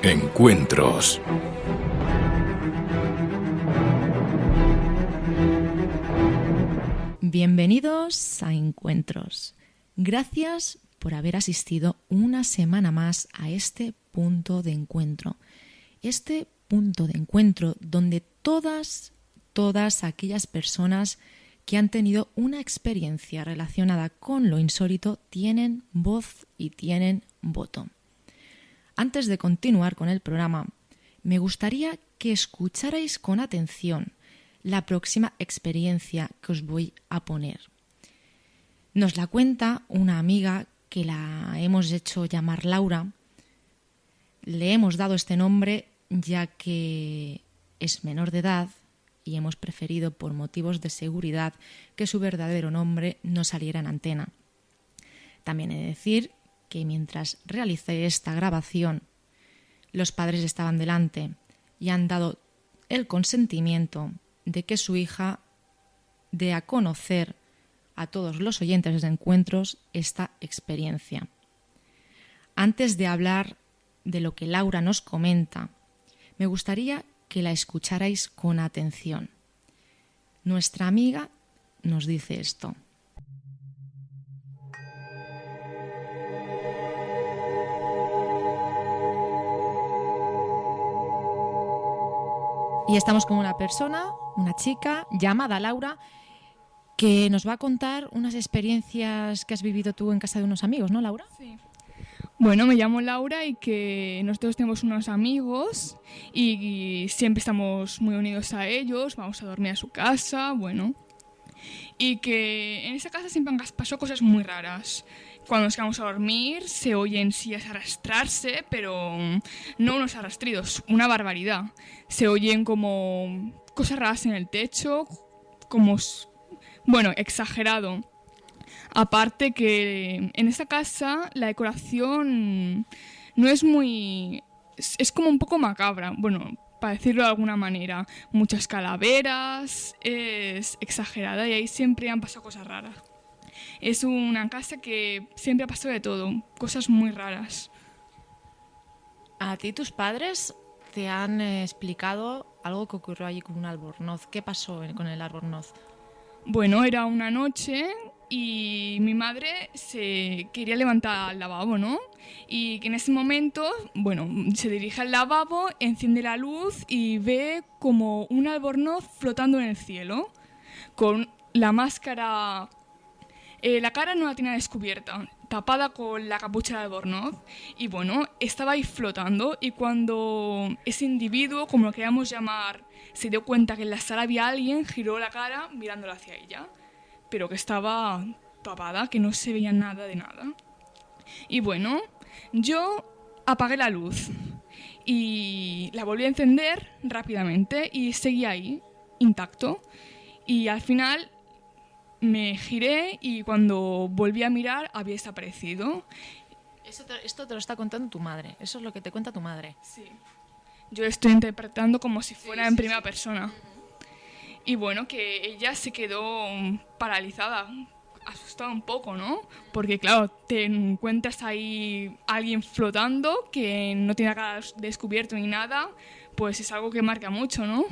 Encuentros. Bienvenidos a Encuentros. Gracias por haber asistido una semana más a este punto de encuentro. Este punto de encuentro donde todas aquellas personas que han tenido una experiencia relacionada con lo insólito tienen voz y tienen voto. Antes de continuar con el programa, me gustaría que escucharais con atención la próxima experiencia que os voy a poner. Nos la cuenta una amiga que la hemos hecho llamar Laura. Le hemos dado este nombre ya que es menor de edad y hemos preferido, por motivos de seguridad, que su verdadero nombre no saliera en antena. También he de decir que mientras realicé esta grabación, los padres estaban delante y han dado el consentimiento de que su hija dé a conocer a todos los oyentes de Encuentros esta experiencia. Antes de hablar de lo que Laura nos comenta, me gustaría que la escucharais con atención. Nuestra amiga nos dice esto. Y estamos con una persona, una chica llamada Laura, que nos va a contar unas experiencias que has vivido tú en casa de unos amigos, ¿no, Laura? Sí. Bueno, me llamo Laura y que nosotros tenemos unos amigos y siempre estamos muy unidos a ellos, vamos a dormir a su casa, bueno. Y que en esa casa siempre han pasado cosas muy raras. Cuando nos quedamos a dormir se oyen sillas arrastrarse, pero no unos arrastridos, una barbaridad. Se oyen como cosas raras en el techo, como, bueno, exagerado. Aparte que en esa casa la decoración no es muy... es como un poco macabra, bueno, para decirlo de alguna manera. Muchas calaveras, es exagerada y ahí siempre han pasado cosas raras. Es una casa que siempre ha pasado de todo, cosas muy raras. A ti tus padres te han explicado algo que ocurrió allí con un albornoz. ¿Qué pasó con el albornoz? Bueno, era una noche y mi madre se quería levantar al lavabo, ¿no? Y que en ese momento, bueno, se dirige al lavabo, enciende la luz y ve como un albornoz flotando en el cielo, con la máscara... la cara no la tenía descubierta, tapada con la capucha del albornoz. Y bueno, estaba ahí flotando y cuando ese individuo, como lo queríamos llamar, se dio cuenta que en la sala había alguien, giró la cara mirándola hacia ella, pero que estaba tapada, que no se veía nada de nada. Y bueno, yo apagué la luz y la volví a encender rápidamente y seguía ahí, intacto. Y al final me giré y cuando volví a mirar había desaparecido. Esto te lo está contando tu madre. Eso es lo que te cuenta tu madre. Sí. Yo lo estoy interpretando como si fuera en primera persona. Y bueno, que ella se quedó paralizada, asustada un poco, ¿no? Porque claro, te encuentras ahí alguien flotando que no tiene la cara descubierto ni nada, pues es algo que marca mucho, ¿no?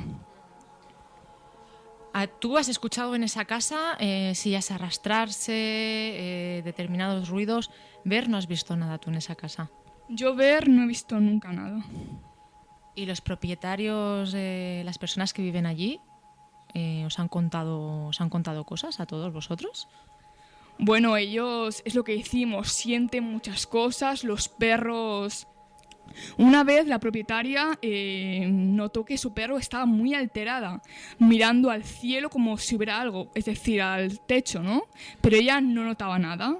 ¿Tú has escuchado en esa casa sillas arrastrarse, determinados ruidos? ¿Ver? ¿No has visto nada tú en esa casa? Yo ver no he visto nunca nada. ¿Y los propietarios, las personas que viven allí, os han contado cosas a todos vosotros? Bueno, ellos, es lo que decimos, sienten muchas cosas, los perros... Una vez la propietaria notó que su perro estaba muy alterada, mirando al cielo como si hubiera algo, es decir, al techo, ¿no? Pero ella no notaba nada,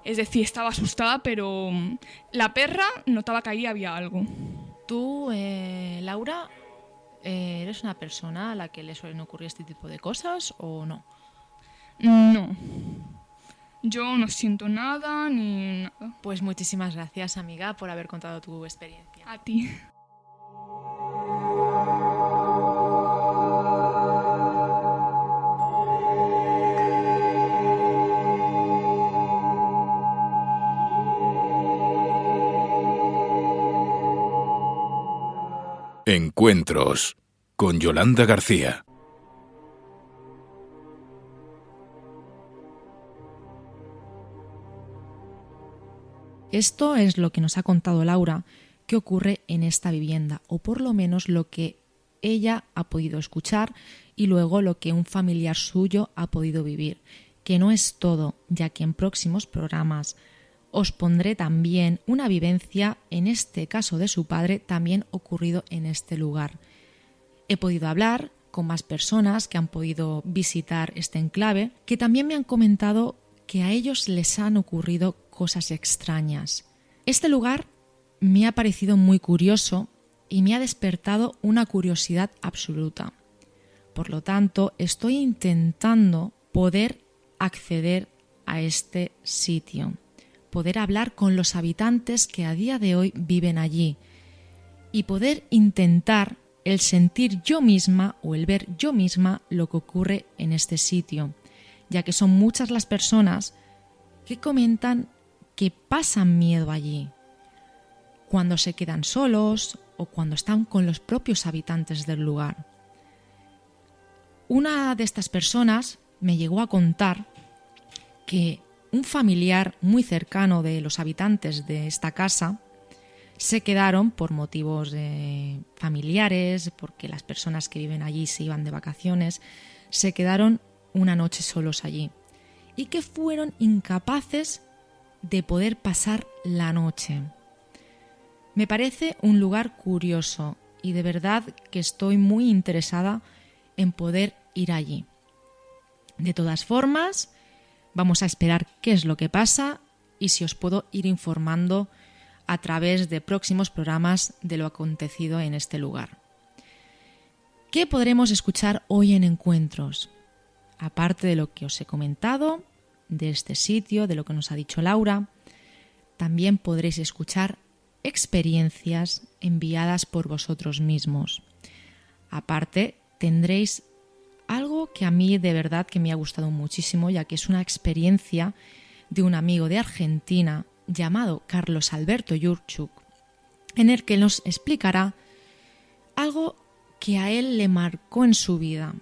es decir, estaba asustada, pero la perra notaba que ahí había algo. Tú, Laura, ¿eres una persona a la que le suelen ocurrir este tipo de cosas o no? No. Yo no siento nada ni nada. Pues muchísimas gracias, amiga, por haber contado tu experiencia. A ti. Encuentros con Yolanda García. Esto es lo que nos ha contado Laura que ocurre en esta vivienda, o por lo menos lo que ella ha podido escuchar y luego lo que un familiar suyo ha podido vivir. Que no es todo, ya que en próximos programas os pondré también una vivencia, en este caso de su padre, también ocurrido en este lugar. He podido hablar con más personas que han podido visitar este enclave, que también me han comentado que a ellos les han ocurrido cosas extrañas. Este lugar me ha parecido muy curioso y me ha despertado una curiosidad absoluta. Por lo tanto, estoy intentando poder acceder a este sitio, poder hablar con los habitantes que a día de hoy viven allí y poder intentar el sentir yo misma o el ver yo misma lo que ocurre en este sitio, ya que son muchas las personas que comentan que pasan miedo allí, cuando se quedan solos o cuando están con los propios habitantes del lugar. Una de estas personas me llegó a contar que un familiar muy cercano de los habitantes de esta casa se quedaron por motivos familiares, porque las personas que viven allí se iban de vacaciones, se quedaron una noche solos allí y que fueron incapaces de poder pasar la noche. Me parece un lugar curioso y de verdad que estoy muy interesada en poder ir allí. De todas formas, vamos a esperar qué es lo que pasa y si os puedo ir informando a través de próximos programas de lo acontecido en este lugar. ¿Qué podremos escuchar hoy en Encuentros? Aparte de lo que os he comentado, de este sitio, de lo que nos ha dicho Laura, también podréis escuchar experiencias enviadas por vosotros mismos. Aparte, tendréis algo que a mí de verdad que me ha gustado muchísimo, ya que es una experiencia de un amigo de Argentina llamado Carlos Alberto Yurchuk, en el que nos explicará algo que a él le marcó en su vida.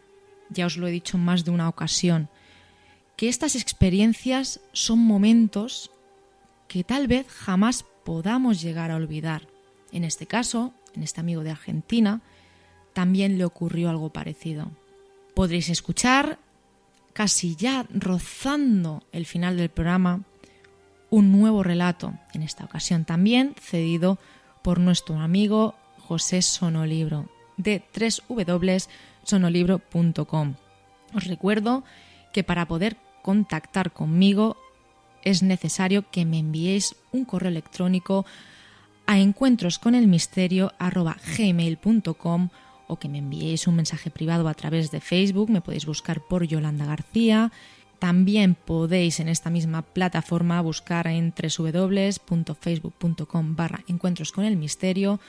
Ya os lo he dicho en más de una ocasión, que estas experiencias son momentos que tal vez jamás podamos llegar a olvidar. En este caso, en este amigo de Argentina, también le ocurrió algo parecido. Podréis escuchar, casi ya rozando el final del programa, un nuevo relato, en esta ocasión también cedido por nuestro amigo José Sonolibro, de www.sonolibro.com. Os recuerdo que para poder contactar conmigo es necesario que me enviéis un correo electrónico a encuentrosconelmisterio@gmail.com o que me enviéis un mensaje privado a través de Facebook. Me podéis buscar por Yolanda García. También podéis en esta misma plataforma buscar en www.facebook.com/encuentrosconelmisterio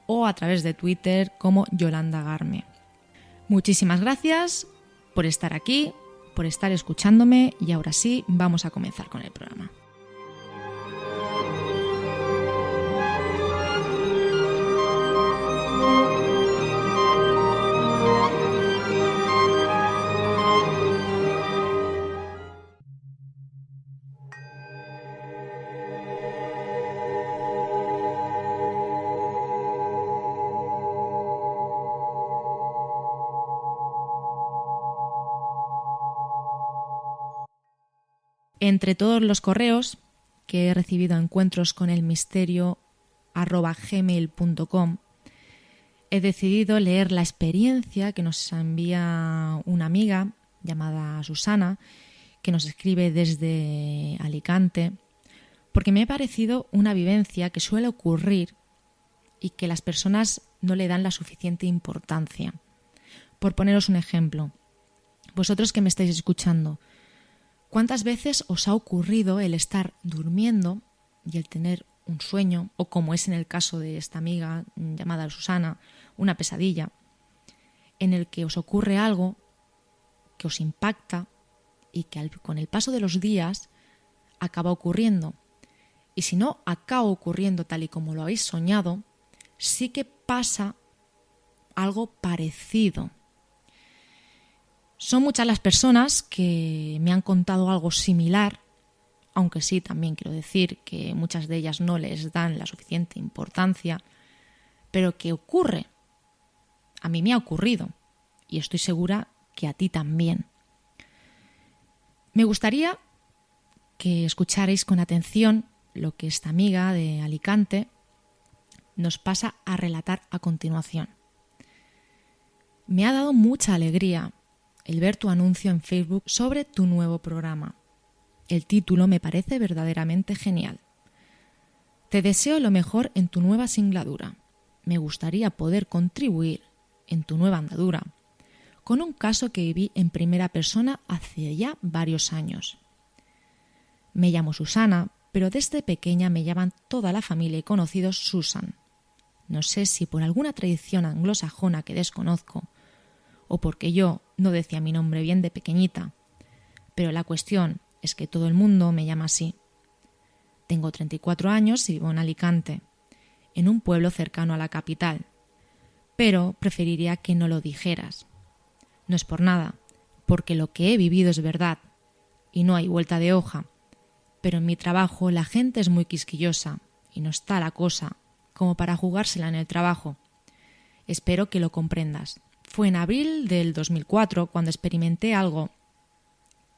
o a través de Twitter como Yolanda Garme. Muchísimas gracias por estar aquí, por estar escuchándome y ahora sí vamos a comenzar con el programa. Entre todos los correos que he recibido a encuentrosconelmisterio@gmail.com, he decidido leer la experiencia que nos envía una amiga llamada Susana, que nos escribe desde Alicante, porque me ha parecido una vivencia que suele ocurrir y que las personas no le dan la suficiente importancia. Por poneros un ejemplo, vosotros que me estáis escuchando, ¿cuántas veces os ha ocurrido el estar durmiendo y el tener un sueño, o como es en el caso de esta amiga llamada Susana, una pesadilla, en el que os ocurre algo que os impacta y que con el paso de los días acaba ocurriendo? Y si no acaba ocurriendo tal y como lo habéis soñado, sí que pasa algo parecido. Son muchas las personas que me han contado algo similar, aunque sí, también quiero decir que muchas de ellas no les dan la suficiente importancia, pero que ocurre. A mí me ha ocurrido y estoy segura que a ti también. Me gustaría que escucharais con atención lo que esta amiga de Alicante nos pasa a relatar a continuación. Me ha dado mucha alegría el ver tu anuncio en Facebook sobre tu nuevo programa. El título me parece verdaderamente genial. Te deseo lo mejor en tu nueva singladura. Me gustaría poder contribuir en tu nueva andadura con un caso que viví en primera persona hace ya varios años. Me llamo Susana, pero desde pequeña me llaman toda la familia y conocidos Susan. No sé si por alguna tradición anglosajona que desconozco o porque yo no decía mi nombre bien de pequeñita, pero la cuestión es que todo el mundo me llama así. Tengo 34 años y vivo en Alicante, en un pueblo cercano a la capital, pero preferiría que no lo dijeras. No es por nada, porque lo que he vivido es verdad y no hay vuelta de hoja, pero en mi trabajo la gente es muy quisquillosa y no está la cosa como para jugársela en el trabajo. Espero que lo comprendas. Fue en abril del 2004 cuando experimenté algo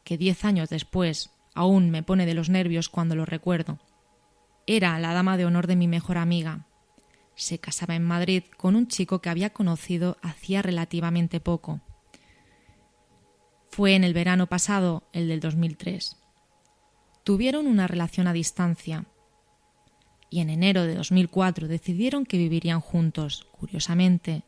que 10 años después aún me pone de los nervios cuando lo recuerdo. Era la dama de honor de mi mejor amiga. Se casaba en Madrid con un chico que había conocido hacía relativamente poco. Fue en el verano pasado, el del 2003. Tuvieron una relación a distancia y en enero de 2004 decidieron que vivirían juntos. Curiosamente,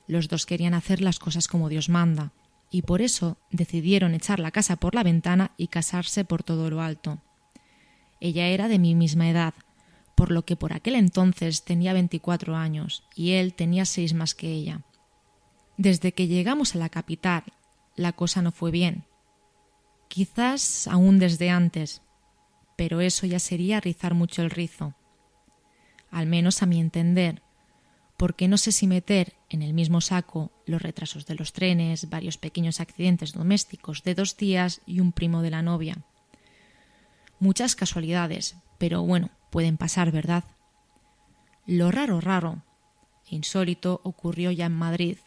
los dos querían hacer las cosas como Dios manda y por eso decidieron echar la casa por la ventana y casarse por todo lo alto. Ella era de mi misma edad, por lo que por aquel entonces tenía 24 años y él tenía 6 más que ella. Desde que llegamos a la capital, la cosa no fue bien. Quizás aún desde antes, pero eso ya sería rizar mucho el rizo. Al menos a mi entender, porque no sé si meter en el mismo saco los retrasos de los trenes, varios pequeños accidentes domésticos de 2 días y un primo de la novia. Muchas casualidades, pero bueno, pueden pasar, ¿verdad? Lo raro e insólito ocurrió ya en Madrid,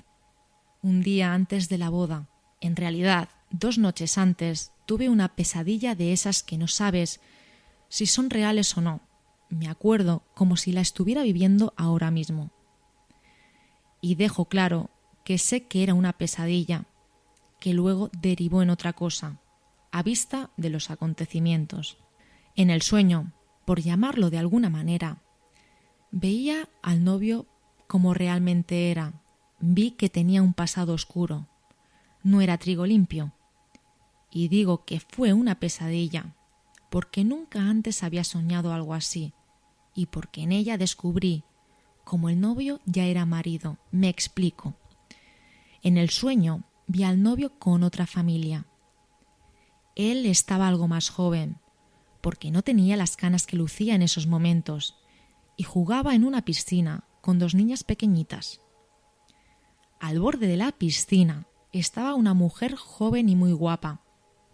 un día antes de la boda. En realidad, 2 noches antes tuve una pesadilla de esas que no sabes si son reales o no. Me acuerdo como si la estuviera viviendo ahora mismo. Y dejo claro que sé que era una pesadilla, que luego derivó en otra cosa, a vista de los acontecimientos. En el sueño, por llamarlo de alguna manera, veía al novio como realmente era. Vi que tenía un pasado oscuro. No era trigo limpio. Y digo que fue una pesadilla, porque nunca antes había soñado algo así, y porque en ella descubrí como el novio ya era marido. Me explico. En el sueño vi al novio con otra familia. Él estaba algo más joven, porque no tenía las canas que lucía en esos momentos, y jugaba en una piscina con 2 niñas pequeñitas. Al borde de la piscina estaba una mujer joven y muy guapa,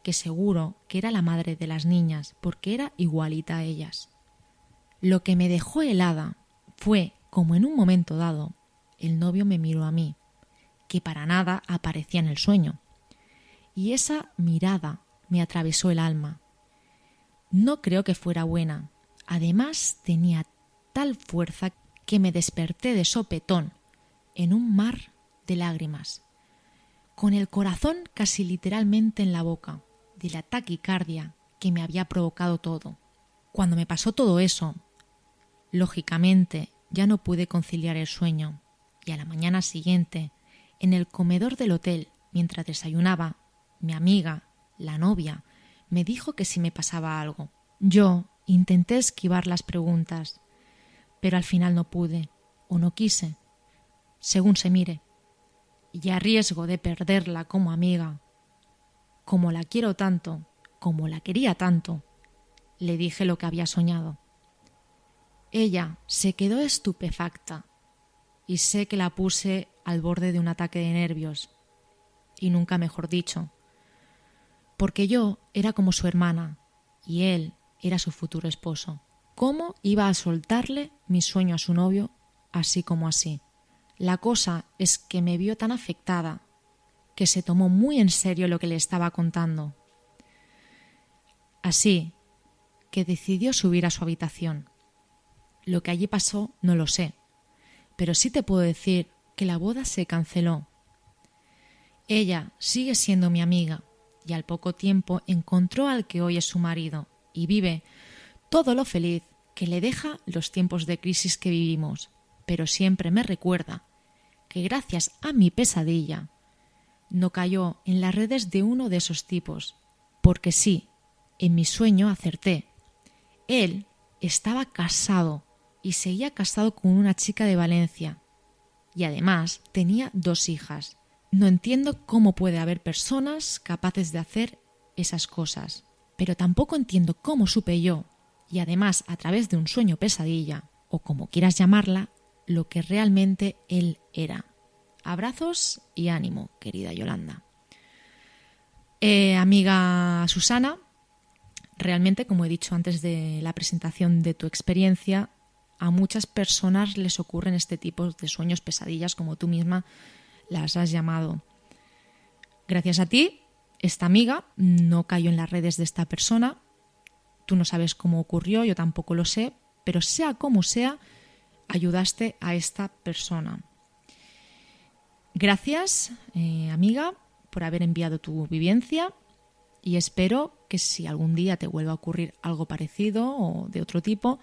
que seguro que era la madre de las niñas, porque era igualita a ellas. Lo que me dejó helada fue como en un momento dado el novio me miró a mí, que para nada aparecía en el sueño, y esa mirada me atravesó el alma. No creo que fuera buena. Además tenía tal fuerza que me desperté de sopetón en un mar de lágrimas, con el corazón casi literalmente en la boca, de la taquicardia que me había provocado todo. Cuando me pasó todo eso, lógicamente ya no pude conciliar el sueño, y a la mañana siguiente, en el comedor del hotel, mientras desayunaba, mi amiga, la novia, me dijo que si me pasaba algo. Yo intenté esquivar las preguntas, pero al final no pude, o no quise, según se mire, y a riesgo de perderla como amiga, como la quiero tanto, como la quería tanto, le dije lo que había soñado. Ella se quedó estupefacta. y sé que la puse al borde de un ataque de nervios, y nunca mejor dicho, porque yo era como su hermana y él era su futuro esposo. ¿Cómo iba a soltarle mi sueño a su novio así como así? La cosa es que me vio tan afectada que se tomó muy en serio lo que le estaba contando. Así que decidió subir a su habitación. Lo que allí pasó no lo sé, pero sí te puedo decir que la boda se canceló. Ella sigue siendo mi amiga y al poco tiempo encontró al que hoy es su marido y vive todo lo feliz que le deja los tiempos de crisis que vivimos, pero siempre me recuerda que gracias a mi pesadilla no cayó en las redes de uno de esos tipos, porque sí, en mi sueño acerté. Él estaba casado y seguía casado con una chica de Valencia y además tenía 2 hijas. No entiendo cómo puede haber personas capaces de hacer esas cosas, pero tampoco entiendo cómo supe yo, y además a través de un sueño pesadilla, o como quieras llamarla, lo que realmente él era. Abrazos y ánimo, querida Yolanda. Amiga Susana, realmente, como he dicho antes de la presentación de tu experiencia, a muchas personas les ocurren este tipo de sueños pesadillas, como tú misma las has llamado. Gracias a ti, esta amiga no cayó en las redes de esta persona. Tú no sabes cómo ocurrió, yo tampoco lo sé, pero sea como sea, ayudaste a esta persona. Gracias, amiga, por haber enviado tu vivencia y espero que si algún día te vuelva a ocurrir algo parecido o de otro tipo,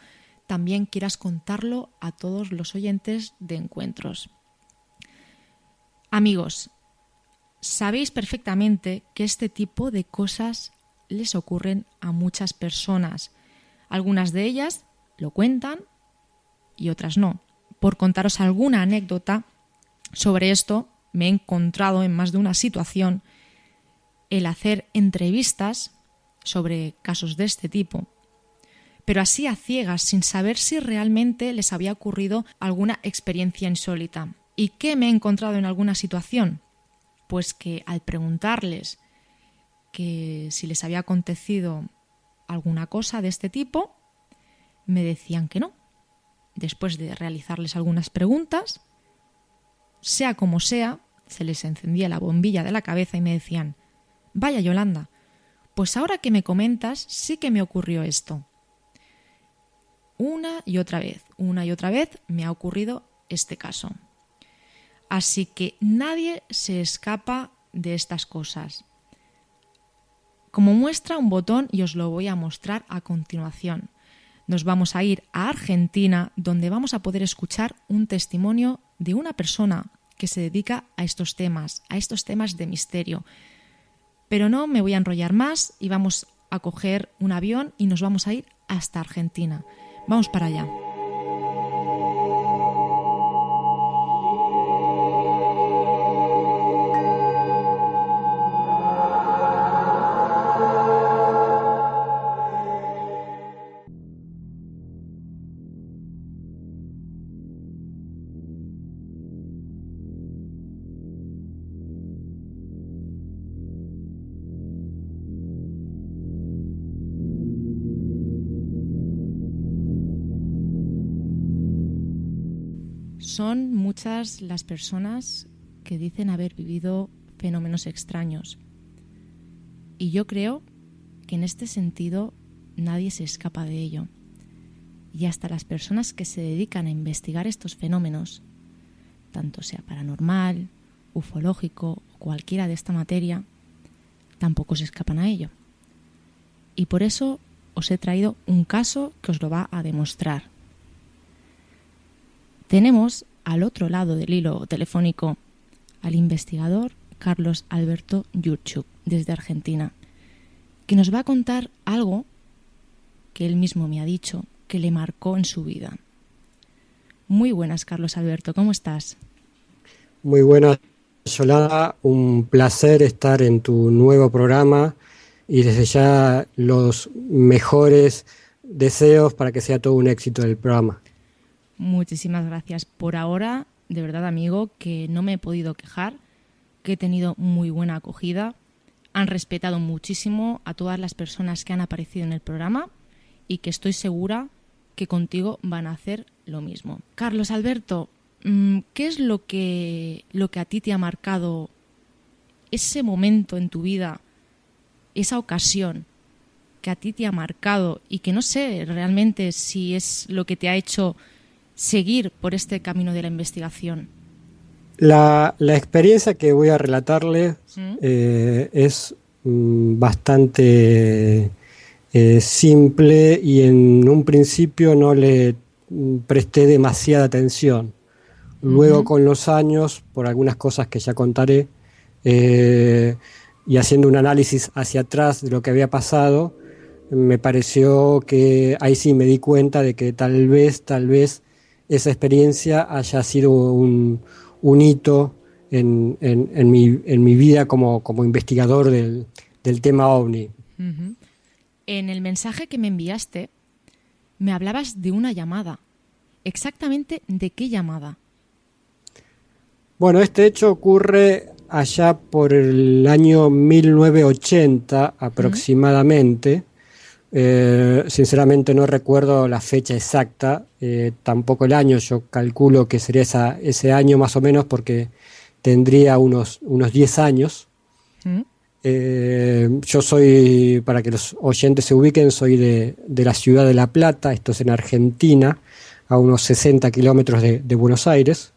también quieras contarlo a todos los oyentes de Encuentros. Amigos, sabéis perfectamente que este tipo de cosas les ocurren a muchas personas. Algunas de ellas lo cuentan y otras no. Por contaros alguna anécdota sobre esto, me he encontrado en más de una situación el hacer entrevistas sobre casos de este tipo, pero así a ciegas, sin saber si realmente les había ocurrido alguna experiencia insólita. ¿Y qué me he encontrado en alguna situación? Pues que al preguntarles que si les había acontecido alguna cosa de este tipo, me decían que no. Después de realizarles algunas preguntas, sea como sea, se les encendía la bombilla de la cabeza y me decían: vaya Yolanda, pues ahora que me comentas sí que me ocurrió esto. Una y otra vez me ha ocurrido este caso. Así que nadie se escapa de estas cosas. Como muestra un botón, y os lo voy a mostrar a continuación. Nos vamos a ir a Argentina, donde vamos a poder escuchar un testimonio de una persona que se dedica a estos temas de misterio. Pero no me voy a enrollar más y vamos a coger un avión y nos vamos a ir hasta Argentina. Vamos para allá. Son muchas las personas que dicen haber vivido fenómenos extraños. Y yo creo que en este sentido nadie se escapa de ello. Y hasta las personas que se dedican a investigar estos fenómenos, tanto sea paranormal, ufológico o cualquiera de esta materia, tampoco se escapan a ello. Y por eso os he traído un caso que os lo va a demostrar. Tenemos al otro lado del hilo telefónico al investigador Carlos Alberto Yurchuk, desde Argentina, que nos va a contar algo que él mismo me ha dicho que le marcó en su vida. Muy buenas, Carlos Alberto, ¿cómo estás? Muy buenas, Yolanda, un placer estar en tu nuevo programa y desde ya los mejores deseos para que sea todo un éxito el programa. Muchísimas gracias. Por ahora de verdad, amigo, que no me he podido quejar, que he tenido muy buena acogida. Han respetado muchísimo a todas las personas que han aparecido en el programa y que estoy segura que contigo van a hacer lo mismo. Carlos Alberto, ¿qué es lo que a ti te ha marcado ese momento en tu vida, esa ocasión que a ti te ha marcado y que no sé realmente si es lo que te ha hecho seguir por este camino de la investigación? La experiencia que voy a relatarle es bastante simple y en un principio no le presté demasiada atención. Luego con los años, por algunas cosas que ya contaré, y haciendo un análisis hacia atrás de lo que había pasado, me pareció que ahí sí me di cuenta de que tal vez esa experiencia haya sido un hito en mi vida como investigador del tema OVNI. Uh-huh. En el mensaje que me enviaste me hablabas de una llamada. ¿Exactamente de qué llamada? Bueno, este hecho ocurre allá por el año 1980 aproximadamente. Sinceramente no recuerdo la fecha exacta, tampoco el año. Yo calculo que sería ese año más o menos porque tendría unos 10 años. Yo soy, para que los oyentes se ubiquen, soy de la ciudad de La Plata, esto es en Argentina, a unos 60 kilómetros de Buenos Aires.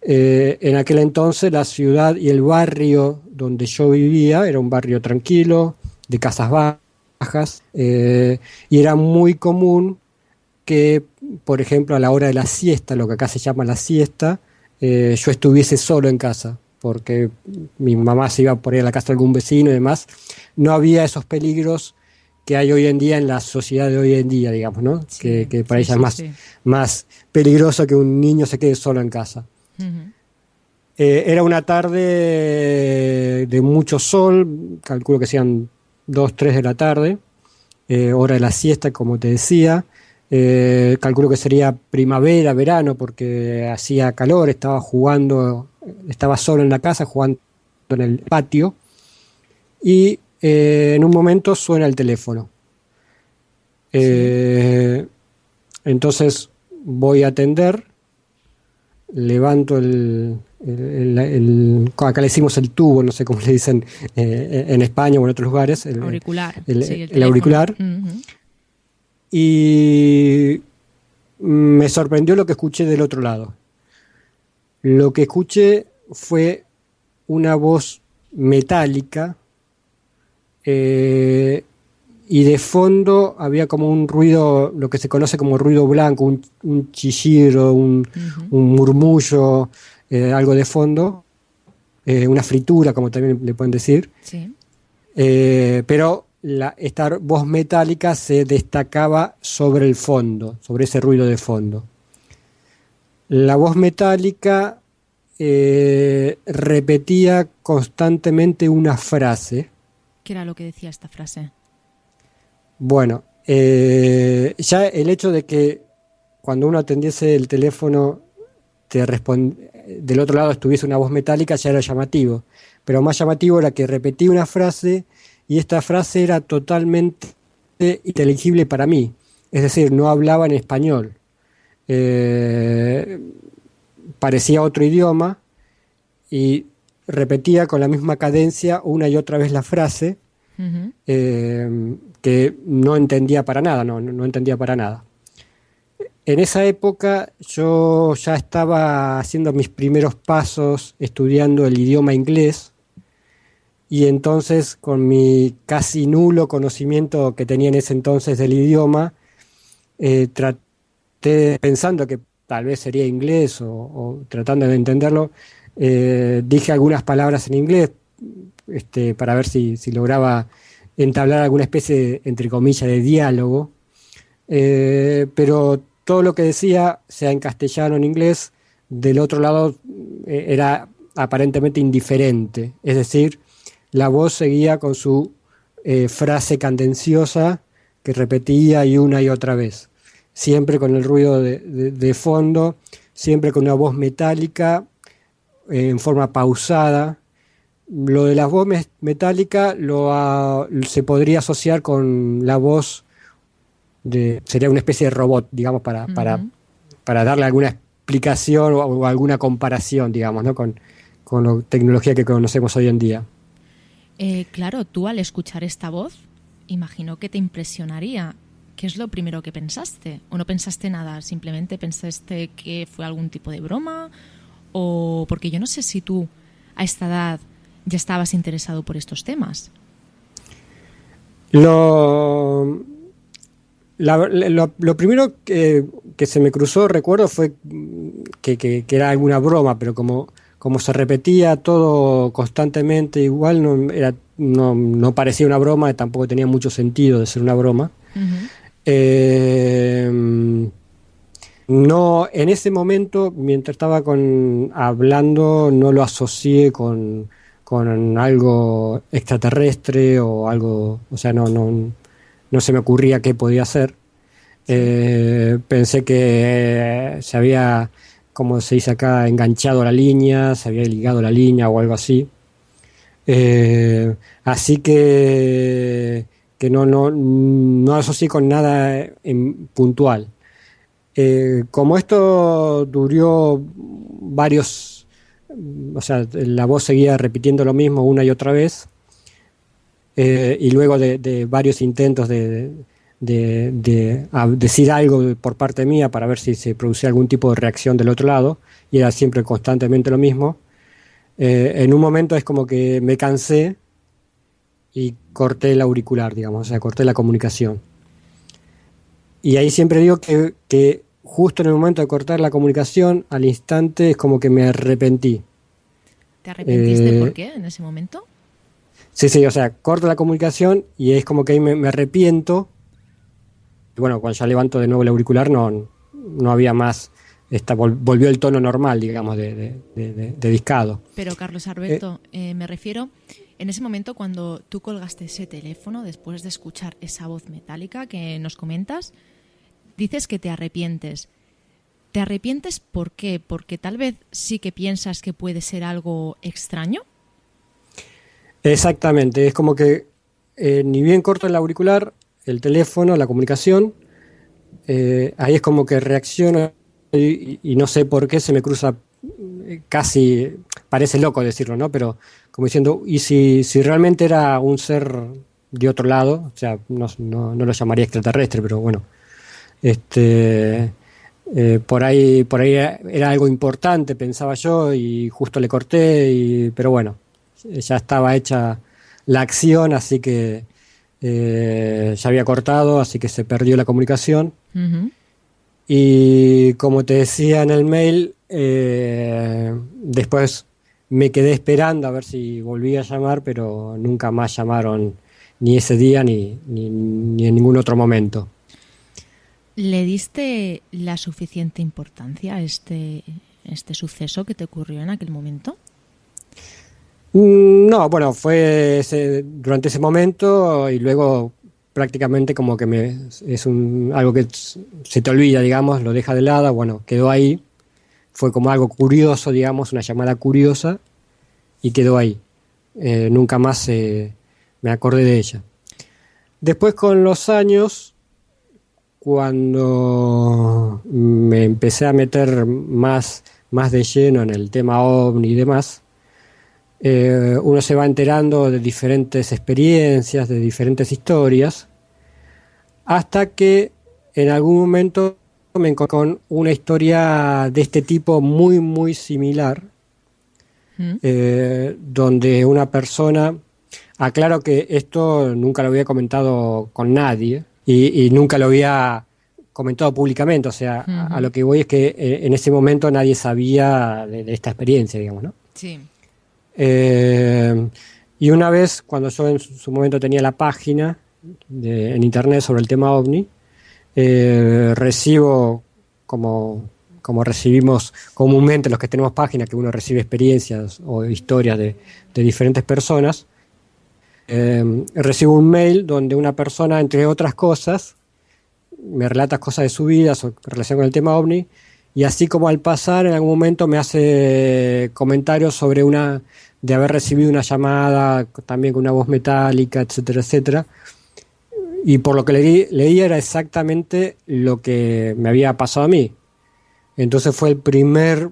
En aquel entonces la ciudad y el barrio donde yo vivía era un barrio tranquilo, de casas bajas, y era muy común que, por ejemplo, a la hora de la siesta, lo que acá se llama la siesta, yo estuviese solo en casa, porque mi mamá se iba por ahí a la casa de algún vecino y demás. No había esos peligros que hay hoy en día en la sociedad de hoy en día, digamos, ¿no? Sí, que para ella es más peligroso que un niño se quede solo en casa. Uh-huh. Era una tarde de mucho sol, calculo que sean 2, 3 de la tarde, hora de la siesta, como te decía. Calculo que sería primavera, verano, porque hacía calor, estaba solo en la casa, jugando en el patio, y en un momento suena el teléfono. Entonces voy a atender, levanto acá le decimos el tubo, no sé cómo le dicen en España o en otros lugares, el auricular, el auricular. Uh-huh. Y me sorprendió lo que escuché del otro lado. Lo que escuché fue una voz metálica, y de fondo había como un ruido, lo que se conoce como ruido blanco, un chillido, un murmullo, algo de fondo, una fritura, como también le pueden decir. Sí. Pero esta voz metálica se destacaba sobre el fondo, sobre ese ruido de fondo. La voz metálica repetía constantemente una frase. ¿Qué era lo que decía esta frase? Bueno, ya el hecho de que cuando uno atendiese el teléfono del otro lado estuviese una voz metálica ya era llamativo, pero más llamativo era que repetía una frase y esta frase era totalmente inteligible para mí, es decir, no hablaba en español, parecía otro idioma y repetía con la misma cadencia una y otra vez la frase. Uh-huh. Que no entendía para nada, no entendía para nada. En esa época yo ya estaba haciendo mis primeros pasos estudiando el idioma inglés y entonces con mi casi nulo conocimiento que tenía en ese entonces del idioma, traté, pensando que tal vez sería inglés o tratando de entenderlo, dije algunas palabras en inglés, para ver si lograba entablar alguna especie, entre comillas, de diálogo, pero todo lo que decía, sea en castellano o en inglés, del otro lado era aparentemente indiferente, es decir, la voz seguía con su frase cadenciosa que repetía y una y otra vez, siempre con el ruido de fondo, siempre con una voz metálica, en forma pausada. Lo de la voz metálica se podría asociar con la voz sería una especie de robot, digamos, para darle alguna explicación o alguna comparación, digamos, ¿no? con la tecnología que conocemos hoy en día. Claro, tú al escuchar esta voz, imagino que te impresionaría. ¿Qué es lo primero que pensaste? ¿O no pensaste nada? ¿Simplemente pensaste que fue algún tipo de broma? O porque yo no sé si tú a esta edad ya estabas interesado por estos temas. Lo primero que se me cruzó, recuerdo, fue que era alguna broma, pero como se repetía todo constantemente igual, no parecía una broma, tampoco tenía mucho sentido de ser una broma. Uh-huh. No, en ese momento, mientras estaba hablando, no lo asocié con algo extraterrestre o algo, o sea, no se me ocurría qué podía ser. Pensé que se había, como se dice acá, enganchado la línea, se había ligado la línea o algo así. Así que no asocié con nada puntual. Como esto duró o sea, la voz seguía repitiendo lo mismo una y otra vez, y luego de varios intentos de decir algo por parte mía para ver si se producía algún tipo de reacción del otro lado, y era siempre constantemente lo mismo, en un momento es como que me cansé y corté el auricular, digamos, o sea, corté la comunicación. Y ahí siempre digo que justo en el momento de cortar la comunicación, al instante es como que me arrepentí. ¿Te arrepentiste por qué en ese momento? Sí, o sea, corto la comunicación y es como que ahí me arrepiento. Y bueno, cuando ya levanto de nuevo el auricular no había más, volvió el tono normal, digamos, de discado. Pero Carlos Alberto, me refiero, en ese momento cuando tú colgaste ese teléfono, después de escuchar esa voz metálica que nos comentas, dices que te arrepientes. ¿Te arrepientes por qué? ¿Porque tal vez sí que piensas que puede ser algo extraño? Exactamente, es como que ni bien corto el auricular, el teléfono, la comunicación, ahí es como que reacciono y no sé por qué se me cruza, casi, parece loco decirlo, ¿no? Pero como diciendo, ¿y si realmente era un ser de otro lado? O sea, no lo llamaría extraterrestre, pero bueno. Por ahí era algo importante, pensaba yo, y justo le corté, pero bueno, ya estaba hecha la acción, así que ya había cortado, así que se perdió la comunicación. Uh-huh. Y como te decía en el mail, después me quedé esperando a ver si volvía a llamar, pero nunca más llamaron, ni ese día ni en ningún otro momento. ¿Le diste la suficiente importancia a este suceso que te ocurrió en aquel momento? No, bueno, fue durante ese momento y luego prácticamente como que es algo que se te olvida, digamos, lo deja de lado, bueno, quedó ahí, fue como algo curioso, digamos, una llamada curiosa y quedó ahí. Nunca más me acordé de ella. Después con los años, cuando me empecé a meter más de lleno en el tema OVNI y demás, uno se va enterando de diferentes experiencias, de diferentes historias, hasta que en algún momento me encontré con una historia de este tipo muy, muy similar, donde una persona, aclaro que esto nunca lo había comentado con nadie, y nunca lo había comentado públicamente, o sea, uh-huh. A lo que voy es que en ese momento nadie sabía de esta experiencia, digamos, ¿no? Sí. Y una vez, cuando yo en su momento tenía la página en internet sobre el tema OVNI, recibo, como recibimos comúnmente los que tenemos páginas, que uno recibe experiencias o historias de diferentes personas, recibo un mail donde una persona, entre otras cosas, me relata cosas de su vida, su relación con el tema OVNI, y así como al pasar en algún momento me hace comentarios sobre de haber recibido una llamada también con una voz metálica, etcétera, etcétera. Y por lo que leí era exactamente lo que me había pasado a mí. Entonces fue el primer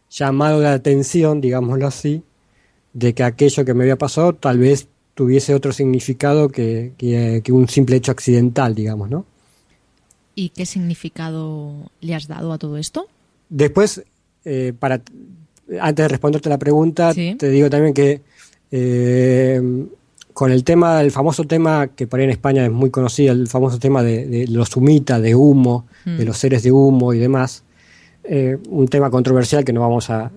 llamado de atención, digámoslo así, de que aquello que me había pasado tal vez tuviese otro significado que un simple hecho accidental, digamos, ¿no? ¿Y qué significado le has dado a todo esto? Después, antes de responderte la pregunta, Sí. te digo también que con el famoso tema que por ahí en España es muy conocido, el famoso tema de los humitas, de humo, de los seres de humo y demás, un tema controversial que no vamos a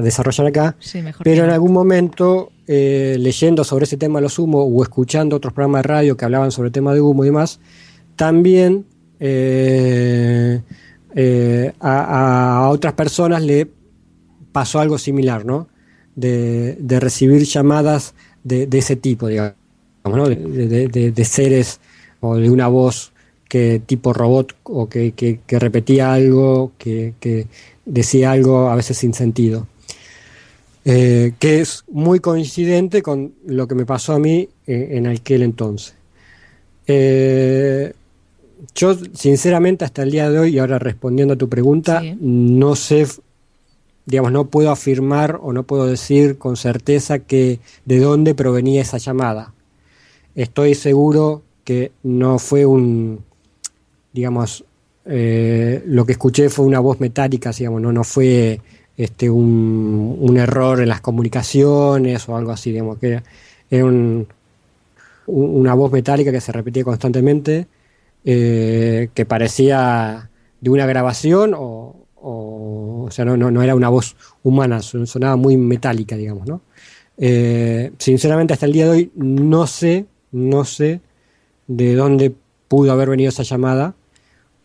desarrollar acá, Sí, mejor pero que en no. algún momento, leyendo sobre ese tema de los humos o escuchando otros programas de radio que hablaban sobre el tema de humo y demás, también a otras personas le pasó algo similar, ¿no? De recibir llamadas de ese tipo, digamos, ¿no? De seres o de una voz que tipo robot o que repetía algo, que decía algo a veces sin sentido. Que es muy coincidente con lo que me pasó a mí en aquel entonces. Yo, sinceramente, hasta el día de hoy, y ahora respondiendo a tu pregunta, Sí. no sé, digamos, no puedo afirmar o no puedo decir con certeza que de dónde provenía esa llamada. Estoy seguro que no fue digamos, lo que escuché fue una voz metálica, digamos, no fue un error en las comunicaciones o algo así, digamos, que era una voz metálica que se repetía constantemente, que parecía de una grabación o sea, no era una voz humana, sonaba muy metálica, digamos, ¿no? Sinceramente, hasta el día de hoy no sé de dónde pudo haber venido esa llamada.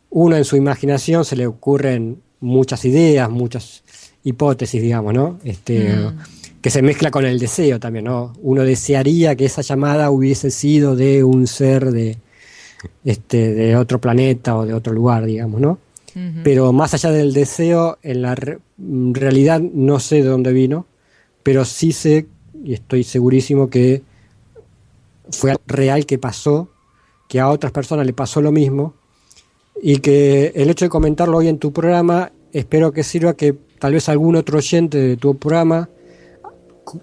Uno en su imaginación se le ocurren muchas ideas, muchas hipótesis, digamos, ¿no? Que se mezcla con el deseo también, ¿no? Uno desearía que esa llamada hubiese sido de un ser de otro planeta o de otro lugar, digamos, ¿no? Ujú. Pero más allá del deseo, en la realidad no sé de dónde vino, pero sí sé y estoy segurísimo que fue real, que pasó, que a otras personas le pasó lo mismo, y que el hecho de comentarlo hoy en tu programa, espero que sirva que tal vez algún otro oyente de tu programa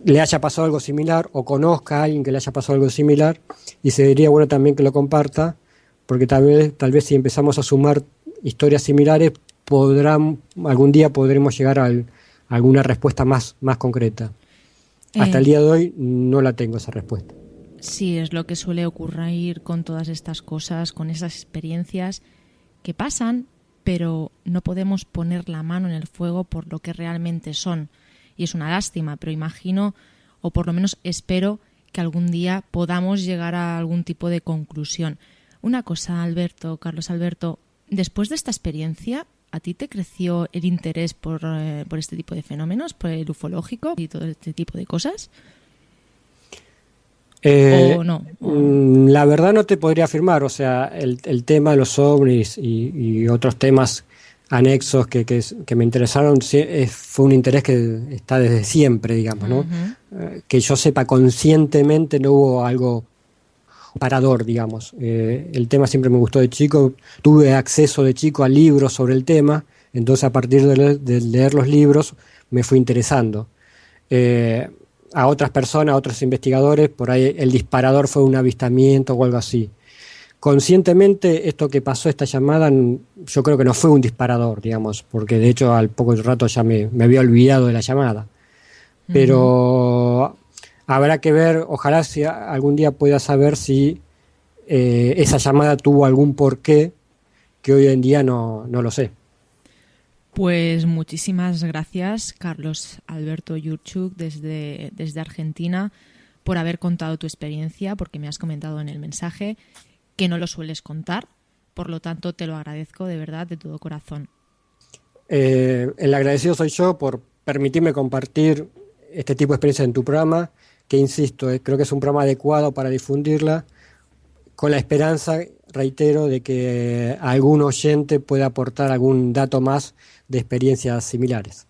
le haya pasado algo similar o conozca a alguien que le haya pasado algo similar, y sería bueno también que lo comparta, porque tal vez si empezamos a sumar historias similares, algún día podremos llegar a alguna respuesta más concreta. Hasta el día de hoy no la tengo esa respuesta. Sí, es lo que suele ocurrir con todas estas cosas, con esas experiencias que pasan, pero no podemos poner la mano en el fuego por lo que realmente son. Y es una lástima, pero imagino, o por lo menos espero, que algún día podamos llegar a algún tipo de conclusión. Una cosa, Carlos Alberto, después de esta experiencia, ¿a ti te creció el interés por este tipo de fenómenos, por el ufológico y todo este tipo de cosas? ¿O no? La verdad no te podría afirmar, o sea, el tema de los ovnis y otros temas anexos que me interesaron fue un interés que está desde siempre, digamos, ¿no? Que yo sepa, conscientemente no hubo algo parador, digamos. El tema siempre me gustó de chico, tuve acceso de chico a libros sobre el tema, entonces a partir de leer los libros me fui interesando. A otras personas, a otros investigadores, por ahí el disparador fue un avistamiento o algo así. Conscientemente, esto que pasó, esta llamada, yo creo que no fue un disparador, digamos, porque de hecho al poco rato ya me había olvidado de la llamada. Pero habrá que ver, ojalá si algún día pueda saber si esa llamada tuvo algún porqué, que hoy en día no lo sé. Pues muchísimas gracias, Carlos Alberto Yurchuk, desde Argentina, por haber contado tu experiencia, porque me has comentado en el mensaje que no lo sueles contar. Por lo tanto, te lo agradezco de verdad, de todo corazón. El agradecido soy yo por permitirme compartir este tipo de experiencia en tu programa, que insisto, creo que es un programa adecuado para difundirla, con la esperanza, reitero de que algún oyente pueda aportar algún dato más de experiencias similares.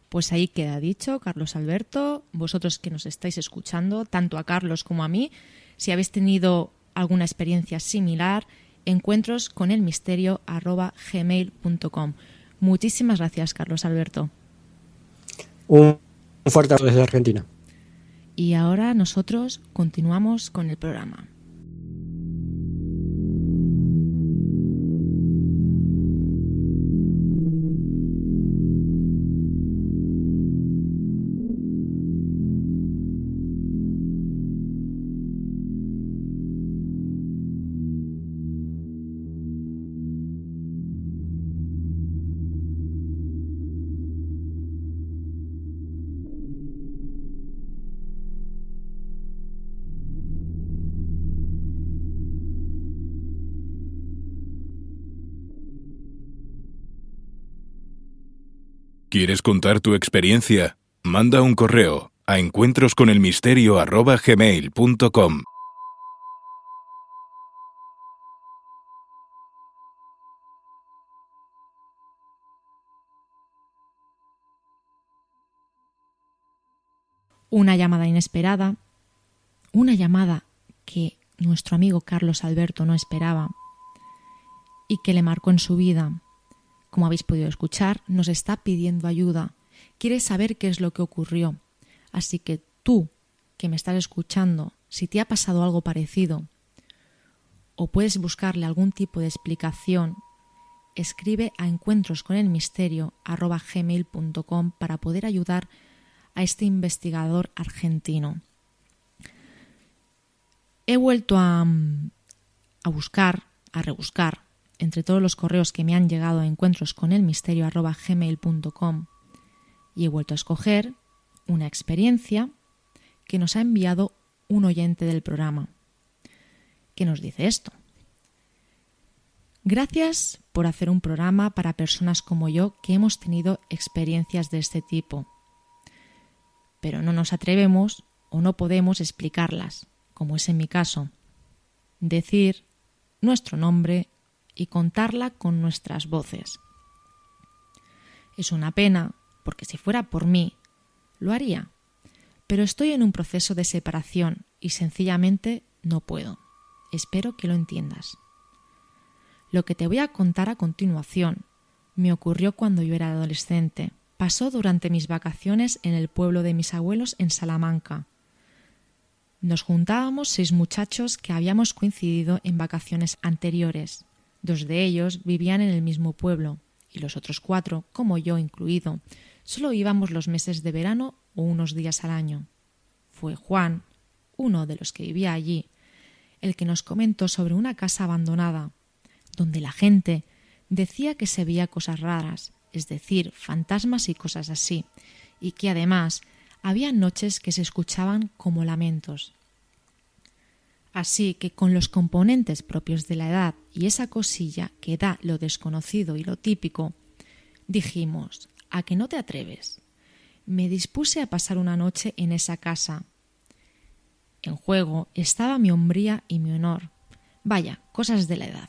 Pues ahí queda dicho, Carlos Alberto, vosotros que nos estáis escuchando, tanto a Carlos como a mí, si habéis tenido alguna experiencia similar, encuentrosconelmisterio@gmail.com. Muchísimas gracias, Carlos Alberto. Un fuerte abrazo desde Argentina. Y ahora nosotros continuamos con el programa. ¿Quieres contar tu experiencia? Manda un correo a encuentrosconelmisterio@gmail.com. Una llamada inesperada, una llamada que nuestro amigo Carlos Alberto no esperaba y que le marcó en su vida. Como habéis podido escuchar, nos está pidiendo ayuda, quiere saber qué es lo que ocurrió. Así que tú, que me estás escuchando, si te ha pasado algo parecido o puedes buscarle algún tipo de explicación, escribe a encuentrosconelmisterio@gmail.com para poder ayudar a este investigador argentino. He vuelto a buscar, a rebuscar entre todos los correos que me han llegado a encuentrosconelmisterio@gmail.com y he vuelto a escoger una experiencia que nos ha enviado un oyente del programa, que nos dice esto. Gracias por hacer un programa para personas como yo que hemos tenido experiencias de este tipo, pero no nos atrevemos o no podemos explicarlas, como es en mi caso. Decir nuestro nombre y contarla con nuestras voces. Es una pena, porque si fuera por mí, lo haría, pero estoy en un proceso de separación y sencillamente no puedo. Espero que lo entiendas. Lo que te voy a contar a continuación me ocurrió cuando yo era adolescente. Pasó durante mis vacaciones en el pueblo de mis abuelos en Salamanca. Nos juntábamos 6 muchachos que habíamos coincidido en vacaciones anteriores. 2 de ellos vivían en el mismo pueblo y los otros 4, como yo incluido, solo íbamos los meses de verano o unos días al año. Fue Juan, uno de los que vivía allí, el que nos comentó sobre una casa abandonada, donde la gente decía que se veía cosas raras, es decir, fantasmas y cosas así, y que además había noches que se escuchaban como lamentos. Así que con los componentes propios de la edad y esa cosilla que da lo desconocido y lo típico, dijimos, ¿a que no te atreves? Me dispuse a pasar una noche en esa casa. En juego estaba mi hombría y mi honor. Vaya, cosas de la edad.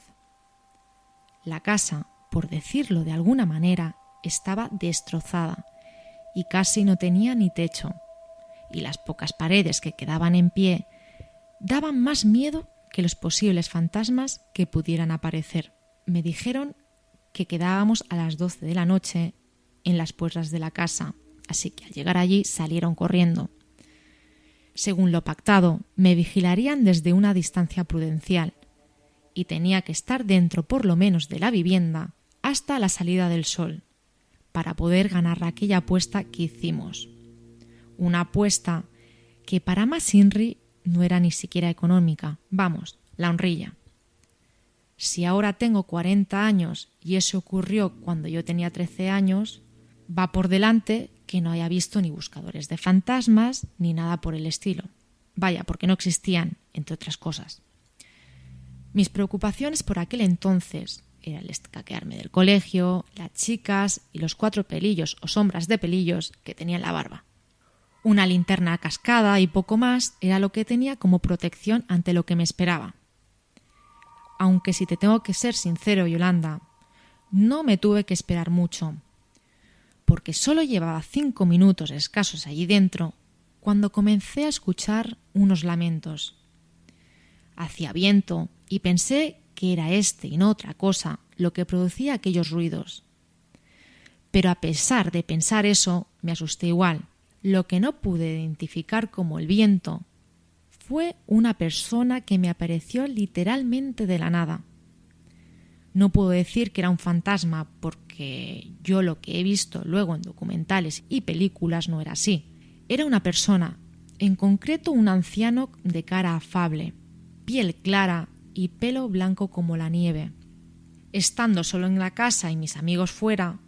La casa, por decirlo de alguna manera, estaba destrozada y casi no tenía ni techo, y las pocas paredes que quedaban en pie daban más miedo que los posibles fantasmas que pudieran aparecer. Me dijeron que quedábamos a las 12 de la noche en las puertas de la casa, así que al llegar allí salieron corriendo. Según lo pactado, me vigilarían desde una distancia prudencial y tenía que estar dentro por lo menos de la vivienda hasta la salida del sol, para poder ganar aquella apuesta que hicimos. Una apuesta que para más Inri no era ni siquiera económica, vamos, la honrilla. Si ahora tengo 40 años y eso ocurrió cuando yo tenía 13 años, va por delante que no haya visto ni buscadores de fantasmas ni nada por el estilo. Vaya, porque no existían, entre otras cosas. Mis preocupaciones por aquel entonces era el escaquearme del colegio, las chicas y los 4 pelillos o sombras de pelillos que tenía en la barba. Una linterna cascada y poco más era lo que tenía como protección ante lo que me esperaba. aunque si te tengo que ser sincero, Yolanda, no me tuve que esperar mucho, porque solo llevaba 5 minutos escasos allí dentro cuando comencé a escuchar unos lamentos. Hacía viento y pensé que era este y no otra cosa lo que producía aquellos ruidos. Pero a pesar de pensar eso, me asusté igual. Lo que no pude identificar como el viento fue una persona que me apareció literalmente de la nada. No puedo decir que era un fantasma porque yo lo que he visto luego en documentales y películas no era así. Era una persona, en concreto un anciano de cara afable, piel clara y pelo blanco como la nieve. Estando solo en la casa y mis amigos fuera,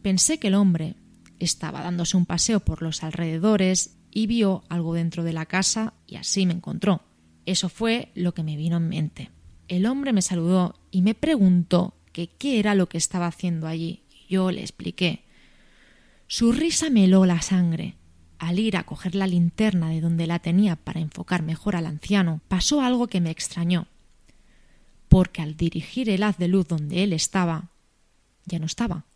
pensé que el hombre estaba dándose un paseo por los alrededores y vio algo dentro de la casa y así me encontró. Eso fue lo que me vino en mente. El hombre me saludó y me preguntó que qué era lo que estaba haciendo allí. Yo le expliqué. Su risa me heló la sangre. Al ir a coger la linterna de donde la tenía para enfocar mejor al anciano, pasó algo que me extrañó. Porque al dirigir el haz de luz donde él estaba, ya no estaba.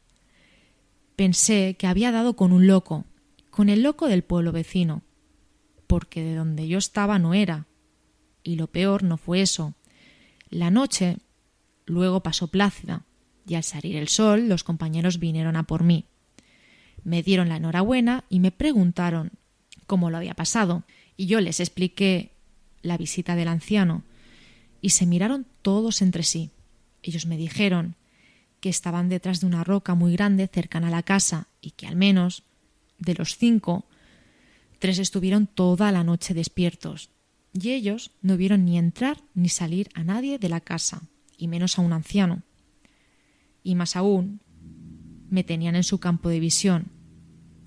Pensé que había dado con un loco, con el loco del pueblo vecino, porque de donde yo estaba no era. Y lo peor no fue eso. La noche luego pasó plácida, y al salir el sol los compañeros vinieron a por mí. Me dieron la enhorabuena y me preguntaron cómo lo había pasado, y yo les expliqué la visita del anciano, y se miraron todos entre sí. Ellos me dijeron que estaban detrás de una roca muy grande cercana a la casa y que al menos, de los 5, 3 estuvieron toda la noche despiertos, y ellos no vieron ni entrar ni salir a nadie de la casa, y menos a un anciano. Y más aún, me tenían en su campo de visión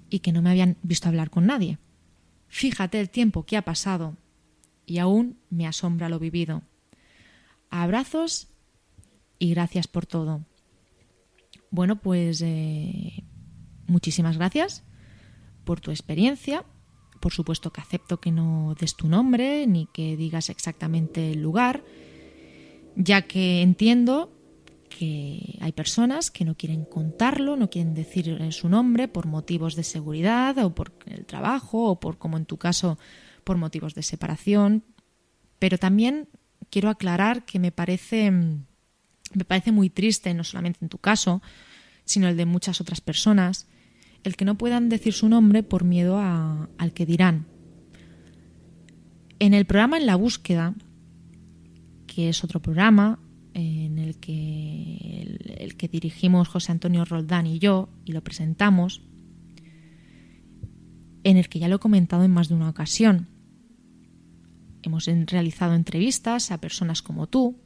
y que no me habían visto hablar con nadie. Fíjate el tiempo que ha pasado y aún me asombra lo vivido. Abrazos y gracias por todo. Bueno, pues muchísimas gracias por tu experiencia. Por supuesto que acepto que no des tu nombre ni que digas exactamente el lugar, ya que entiendo que hay personas que no quieren contarlo, no quieren decir su nombre por motivos de seguridad o por el trabajo o por, como en tu caso, por motivos de separación. Pero también quiero aclarar que me parece muy triste, no solamente en tu caso, sino el de muchas otras personas, el que no puedan decir su nombre por miedo al que dirán. En el programa En la Búsqueda, que es otro programa en el que dirigimos José Antonio Roldán y yo, y lo presentamos, en el que ya lo he comentado en más de una ocasión. Hemos realizado entrevistas a personas como tú,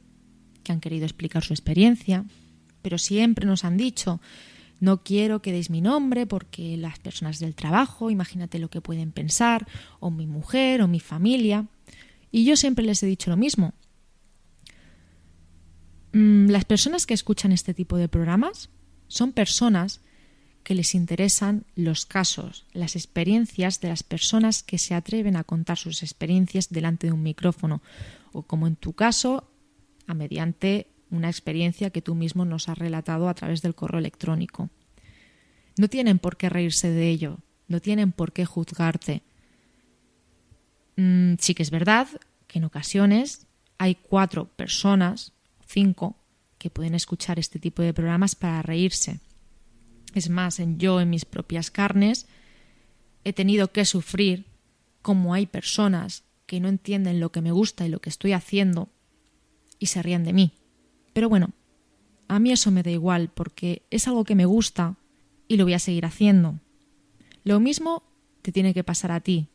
que han querido explicar su experiencia, pero siempre nos han dicho: no quiero que deis mi nombre porque las personas del trabajo, imagínate lo que pueden pensar, o mi mujer, o mi familia. Y yo siempre les he dicho lo mismo. Las personas que escuchan este tipo de programas son personas que les interesan los casos, las experiencias de las personas que se atreven a contar sus experiencias delante de un micrófono, o como en tu caso, mediante una experiencia que tú mismo nos has relatado a través del correo electrónico. No tienen por qué reírse de ello, no tienen por qué juzgarte. Sí que es verdad que en ocasiones hay 4 personas, 5, que pueden escuchar este tipo de programas para reírse. Es más, yo en mis propias carnes he tenido que sufrir como hay personas que no entienden lo que me gusta y lo que estoy haciendo y se ríen de mí. Pero bueno, a mí eso me da igual porque es algo que me gusta y lo voy a seguir haciendo. Lo mismo te tiene que pasar a ti.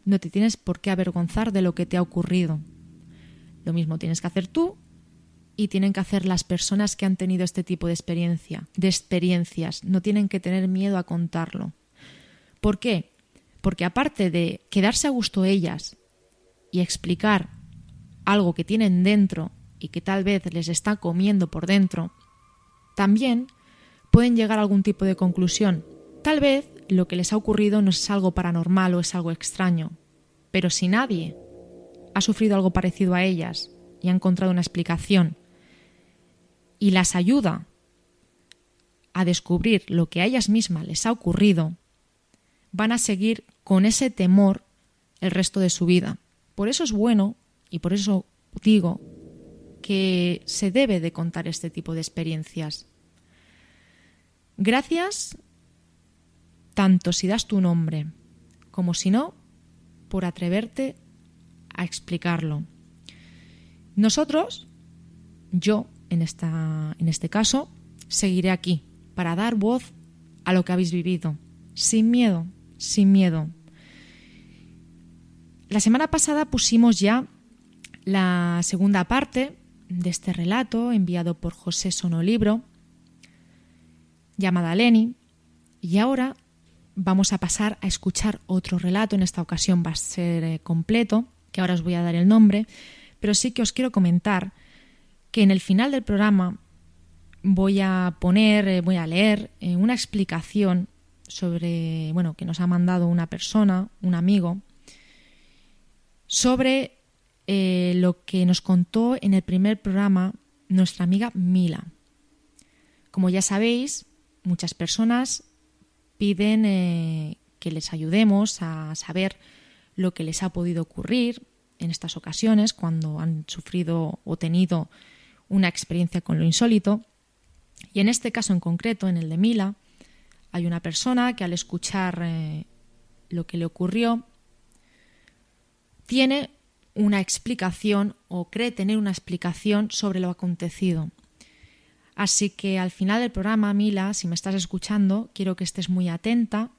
No te tienes por qué avergonzar de lo que te ha ocurrido. Lo mismo tienes que hacer tú y tienen que hacer las personas que han tenido este tipo de experiencias. No tienen que tener miedo a contarlo. ¿Por qué? Porque aparte de quedarse a gusto ellas y explicar algo que tienen dentro y que tal vez les está comiendo por dentro, también pueden llegar a algún tipo de conclusión. Tal vez lo que les ha ocurrido no es algo paranormal o es algo extraño, pero si nadie ha sufrido algo parecido a ellas y ha encontrado una explicación y las ayuda a descubrir lo que a ellas mismas les ha ocurrido, van a seguir con ese temor el resto de su vida. Por eso es bueno, y por eso digo, que se debe de contar este tipo de experiencias. Gracias, tanto si das tu nombre como si no, por atreverte a explicarlo. Nosotros, yo en este caso, seguiré aquí para dar voz a lo que habéis vivido, sin miedo, sin miedo. La semana pasada pusimos ya la segunda parte de este relato enviado por José Sonolibro, llamada Leni, y ahora vamos a pasar a escuchar otro relato. En esta ocasión va a ser completo, que ahora os voy a dar el nombre, pero sí que os quiero comentar que en el final del programa voy a leer una explicación sobre, que nos ha mandado una persona, un amigo, sobre lo que nos contó en el primer programa nuestra amiga Mila. Como ya sabéis, muchas personas piden que les ayudemos a saber lo que les ha podido ocurrir en estas ocasiones cuando han sufrido o tenido una experiencia con lo insólito. Y en este caso en concreto, en el de Mila, hay una persona que al escuchar lo que le ocurrió tiene una explicación o cree tener una explicación sobre lo acontecido. Así que al final del programa, Mila, si me estás escuchando, quiero que estés muy atenta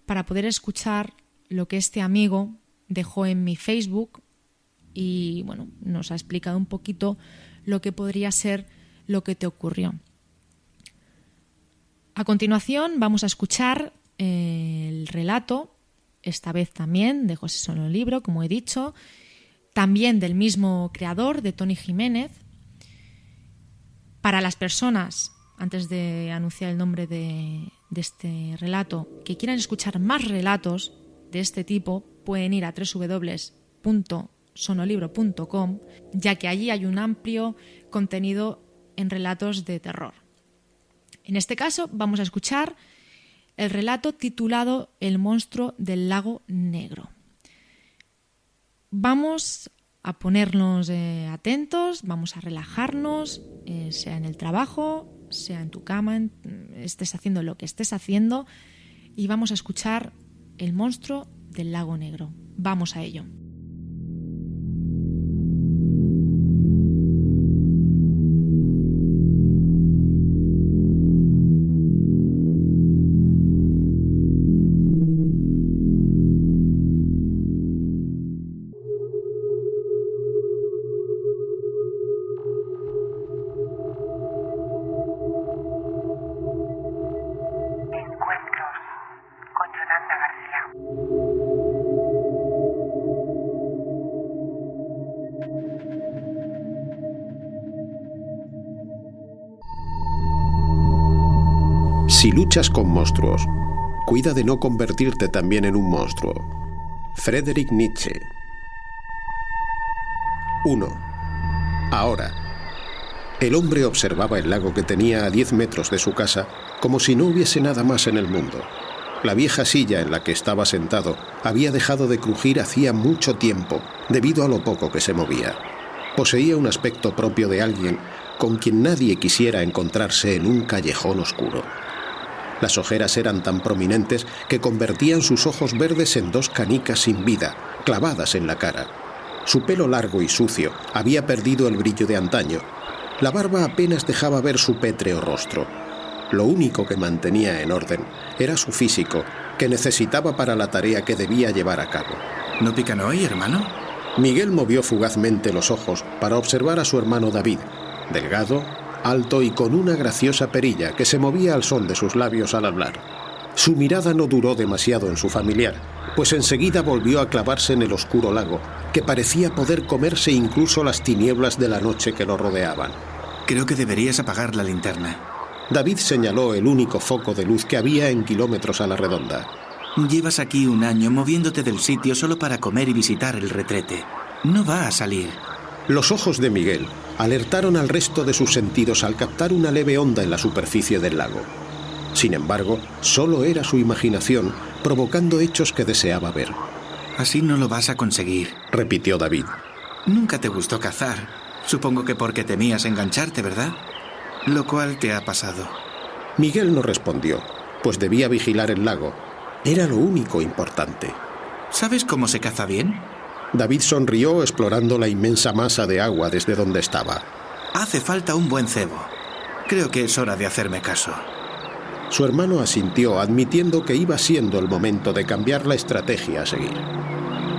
para poder escuchar lo que este amigo dejó en mi Facebook y nos ha explicado un poquito lo que podría ser lo que te ocurrió. A continuación vamos a escuchar el relato, esta vez también de José Sonolibro, como he dicho, también del mismo creador, de Tony Jiménez. Para las personas, antes de anunciar el nombre de este relato, que quieran escuchar más relatos de este tipo, pueden ir a www.sonolibro.com, ya que allí hay un amplio contenido en relatos de terror. En este caso vamos a escuchar el relato titulado El monstruo del lago negro. Vamos a ponernos atentos, vamos a relajarnos, sea en el trabajo, sea en tu cama, estés haciendo lo que estés haciendo, y vamos a escuchar El monstruo del lago negro. Vamos a ello. Si luchas con monstruos, cuida de no convertirte también en un monstruo. Friedrich Nietzsche. 1. Ahora. El hombre observaba el lago que tenía a 10 metros de su casa como si no hubiese nada más en el mundo. La vieja silla en la que estaba sentado había dejado de crujir hacía mucho tiempo debido a lo poco que se movía. Poseía un aspecto propio de alguien con quien nadie quisiera encontrarse en un callejón oscuro. Las ojeras eran tan prominentes que convertían sus ojos verdes en 2 canicas sin vida, clavadas en la cara. Su pelo largo y sucio había perdido el brillo de antaño. La barba apenas dejaba ver su pétreo rostro. Lo único que mantenía en orden era su físico, que necesitaba para la tarea que debía llevar a cabo. ¿No pican hoy, hermano? Miguel movió fugazmente los ojos para observar a su hermano David, delgado, alto y con una graciosa perilla que se movía al son de sus labios al hablar. Su mirada no duró demasiado en su familiar, pues enseguida volvió a clavarse en el oscuro lago, que parecía poder comerse incluso las tinieblas de la noche que lo rodeaban. Creo que deberías apagar la linterna. David señaló el único foco de luz que había en kilómetros a la redonda. Llevas aquí 1 año moviéndote del sitio solo para comer y visitar el retrete. No va a salir. Los ojos de Miguel alertaron al resto de sus sentidos al captar una leve onda en la superficie del lago. Sin embargo, solo era su imaginación, provocando hechos que deseaba ver. Así no lo vas a conseguir, repitió David. Nunca te gustó cazar. Supongo que porque temías engancharte, ¿verdad? Lo cual te ha pasado. Miguel no respondió, pues debía vigilar el lago. Era lo único importante. ¿Sabes cómo se caza bien? David sonrió explorando la inmensa masa de agua desde donde estaba. Hace falta un buen cebo. Creo que es hora de hacerme caso. Su hermano asintió, admitiendo que iba siendo el momento de cambiar la estrategia a seguir.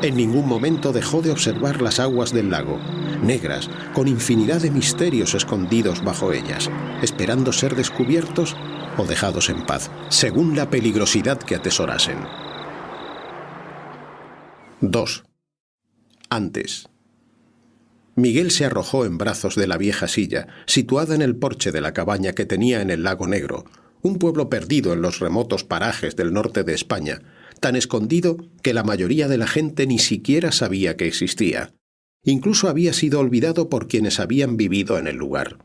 En ningún momento dejó de observar las aguas del lago, negras, con infinidad de misterios escondidos bajo ellas, esperando ser descubiertos o dejados en paz, según la peligrosidad que atesorasen. 2. Antes. Miguel se arrojó en brazos de la vieja silla, situada en el porche de la cabaña que tenía en el Lago Negro, un pueblo perdido en los remotos parajes del norte de España, tan escondido que la mayoría de la gente ni siquiera sabía que existía. Incluso había sido olvidado por quienes habían vivido en el lugar.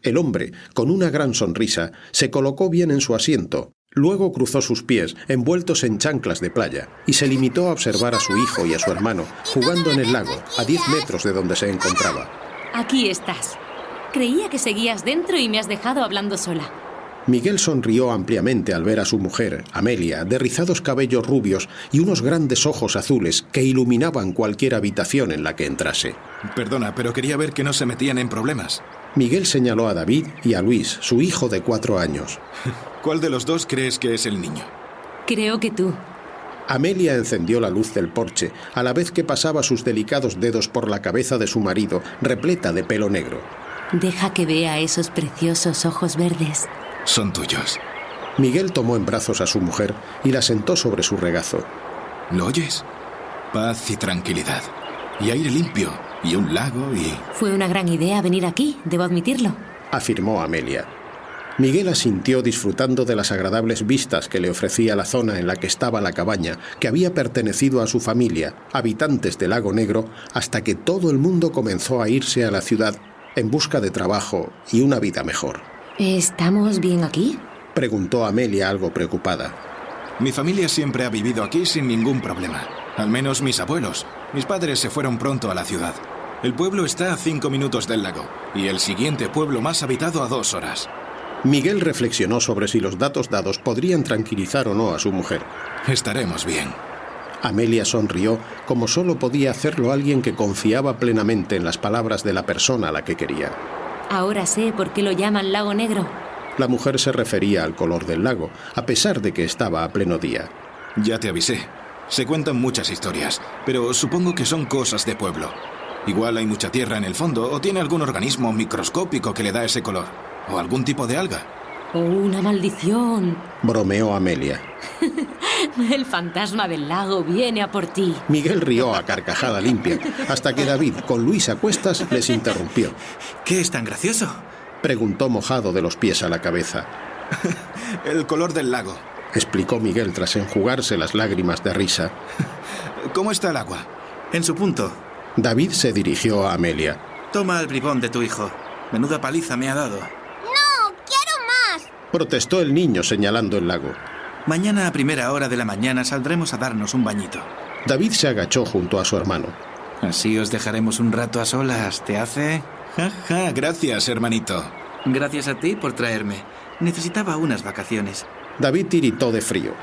El hombre, con una gran sonrisa, se colocó bien en su asiento, luego cruzó sus pies, envueltos en chanclas de playa, y se limitó a observar a su hijo y a su hermano, jugando en el lago, a 10 metros de donde se encontraba. Aquí estás. Creía que seguías dentro y me has dejado hablando sola. Miguel sonrió ampliamente al ver a su mujer, Amelia, de rizados cabellos rubios y unos grandes ojos azules que iluminaban cualquier habitación en la que entrase. Perdona, pero quería ver que no se metían en problemas. Miguel señaló a David y a Luis, su hijo de 4 años. ¿Cuál de los dos crees que es el niño? Creo que tú. Amelia encendió la luz del porche, a la vez que pasaba sus delicados dedos por la cabeza de su marido, repleta de pelo negro. Deja que vea esos preciosos ojos verdes. Son tuyos. Miguel tomó en brazos a su mujer y la sentó sobre su regazo. ¿Lo oyes? Paz y tranquilidad. Y aire limpio. Y un lago y... Fue una gran idea venir aquí, debo admitirlo, afirmó Amelia. Miguel asintió disfrutando de las agradables vistas que le ofrecía la zona en la que estaba la cabaña, que había pertenecido a su familia, habitantes del Lago Negro, hasta que todo el mundo comenzó a irse a la ciudad en busca de trabajo y una vida mejor. ¿Estamos bien aquí? Preguntó Amelia algo preocupada. Mi familia siempre ha vivido aquí sin ningún problema. Al menos mis abuelos. Mis padres se fueron pronto a la ciudad. El pueblo está a 5 minutos del lago y el siguiente pueblo más habitado a 2 horas. Miguel reflexionó sobre si los datos dados podrían tranquilizar o no a su mujer. Estaremos bien. Amelia sonrió, como solo podía hacerlo alguien que confiaba plenamente en las palabras de la persona a la que quería. Ahora sé por qué lo llaman Lago Negro. La mujer se refería al color del lago, a pesar de que estaba a pleno día. Ya te avisé. Se cuentan muchas historias, pero supongo que son cosas de pueblo. Igual hay mucha tierra en el fondo, o tiene algún organismo microscópico que le da ese color. O algún tipo de alga. ¡Oh, una maldición! Bromeó Amelia. El fantasma del lago viene a por ti. Miguel rió a carcajada limpia, hasta que David, con Luis a cuestas, les interrumpió. ¿Qué es tan gracioso? Preguntó mojado de los pies a la cabeza. El color del lago, explicó Miguel tras enjugarse las lágrimas de risa. ¿Cómo está el agua? En su punto. David se dirigió a Amelia. Toma el bribón de tu hijo. Menuda paliza me ha dado. ¡No! ¡Quiero más! Protestó el niño señalando el lago. Mañana a primera hora de la mañana saldremos a darnos un bañito. David se agachó junto a su hermano. Así os dejaremos un rato a solas, ¿te hace? Ja, gracias, hermanito. Gracias a ti por traerme. Necesitaba unas vacaciones. David tiritó de frío.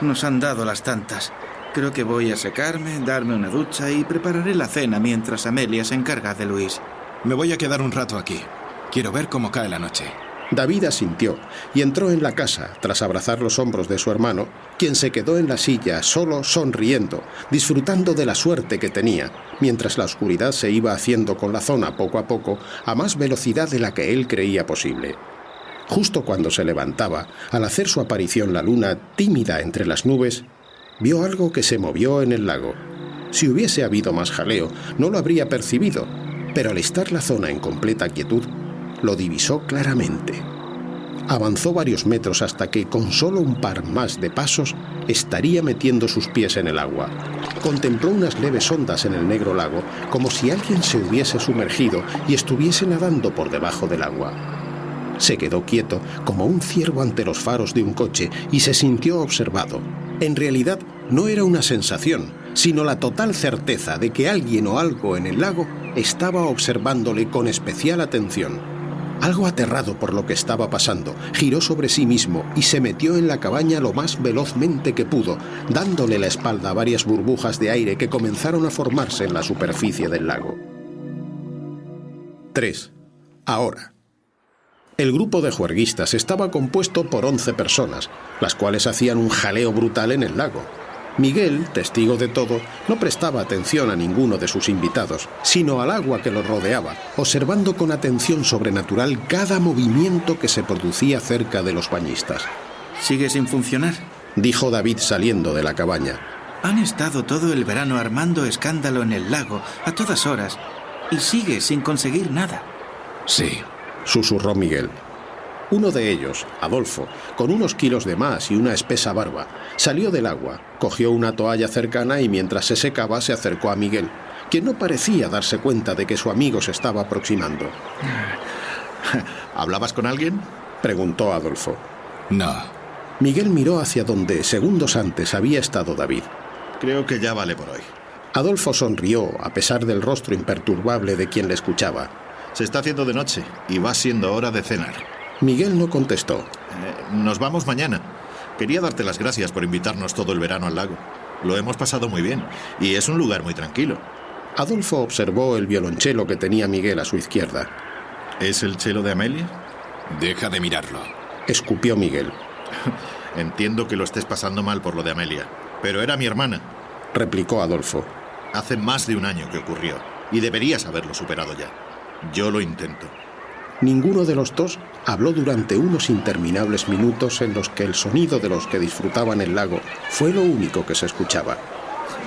Nos han dado las tantas. Creo que voy a secarme, darme una ducha y prepararé la cena mientras Amelia se encarga de Luis. Me voy a quedar un rato aquí. Quiero ver cómo cae la noche. David asintió y entró en la casa tras abrazar los hombros de su hermano, quien se quedó en la silla solo sonriendo, disfrutando de la suerte que tenía, mientras la oscuridad se iba haciendo con la zona poco a poco a más velocidad de la que él creía posible. Justo cuando se levantaba, al hacer su aparición la luna tímida entre las nubes, vio algo que se movió en el lago. Si hubiese habido más jaleo, no lo habría percibido, pero al estar la zona en completa quietud, lo divisó claramente. Avanzó varios metros hasta que, con solo un par más de pasos, estaría metiendo sus pies en el agua. Contempló unas leves ondas en el negro lago, como si alguien se hubiese sumergido y estuviese nadando por debajo del agua. Se quedó quieto, como un ciervo ante los faros de un coche, y se sintió observado. En realidad, no era una sensación, sino la total certeza de que alguien o algo en el lago estaba observándole con especial atención. Algo aterrado por lo que estaba pasando, giró sobre sí mismo y se metió en la cabaña lo más velozmente que pudo, dándole la espalda a varias burbujas de aire que comenzaron a formarse en la superficie del lago. 3. Ahora. El grupo de juerguistas estaba compuesto por 11 personas, las cuales hacían un jaleo brutal en el lago. Miguel, testigo de todo, no prestaba atención a ninguno de sus invitados, sino al agua que los rodeaba, observando con atención sobrenatural cada movimiento que se producía cerca de los bañistas. ¿Sigue sin funcionar?, dijo David saliendo de la cabaña. Han estado todo el verano armando escándalo en el lago, a todas horas, y sigue sin conseguir nada. Sí, susurró Miguel. Uno de ellos, Adolfo, con unos kilos de más y una espesa barba, salió del agua, cogió una toalla cercana y mientras se secaba se acercó a Miguel, quien no parecía darse cuenta de que su amigo se estaba aproximando. ¿Hablabas con alguien?, preguntó Adolfo. No. Miguel miró hacia donde, segundos antes, había estado David. Creo que ya vale por hoy. Adolfo sonrió, a pesar del rostro imperturbable de quien le escuchaba. Se está haciendo de noche y va siendo hora de cenar. Miguel no contestó. Nos vamos mañana. Quería darte las gracias por invitarnos todo el verano al lago. Lo hemos pasado muy bien y es un lugar muy tranquilo. Adolfo observó el violonchelo que tenía Miguel a su izquierda. ¿Es el chelo de Amelia? Deja de mirarlo, escupió Miguel. Entiendo que lo estés pasando mal por lo de Amelia, pero era mi hermana, replicó Adolfo. Hace más de un año que ocurrió y deberías haberlo superado ya. Yo lo intento. Ninguno de los dos habló durante unos interminables minutos en los que el sonido de los que disfrutaban el lago fue lo único que se escuchaba.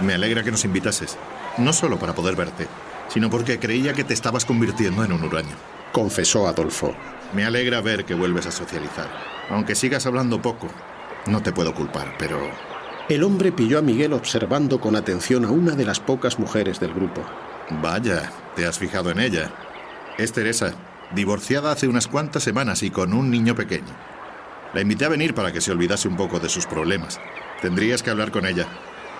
Me alegra que nos invitases, no solo para poder verte, sino porque creía que te estabas convirtiendo en un huraño, confesó Adolfo. Me alegra ver que vuelves a socializar. Aunque sigas hablando poco, no te puedo culpar, pero... El hombre pilló a Miguel observando con atención a una de las pocas mujeres del grupo. Vaya, te has fijado en ella. Es Teresa, divorciada hace unas cuantas semanas y con un niño pequeño. La invité a venir para que se olvidase un poco de sus problemas. Tendrías que hablar con ella.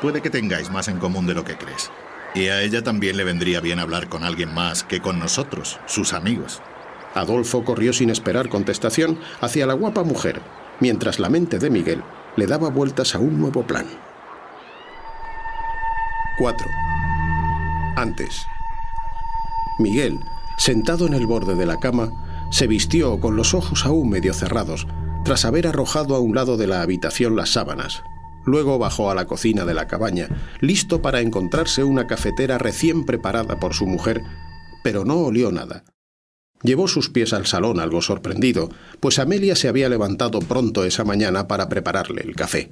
Puede que tengáis más en común de lo que crees. Y a ella también le vendría bien hablar con alguien más que con nosotros, sus amigos. Adolfo corrió sin esperar contestación hacia la guapa mujer, mientras la mente de Miguel le daba vueltas a un nuevo plan. 4. Antes. Miguel, sentado en el borde de la cama, se vistió con los ojos aún medio cerrados, tras haber arrojado a un lado de la habitación las sábanas. Luego bajó a la cocina de la cabaña, listo para encontrarse una cafetera recién preparada por su mujer, pero no olió nada. Llevó sus pies al salón algo sorprendido, pues Amelia se había levantado pronto esa mañana para prepararle el café.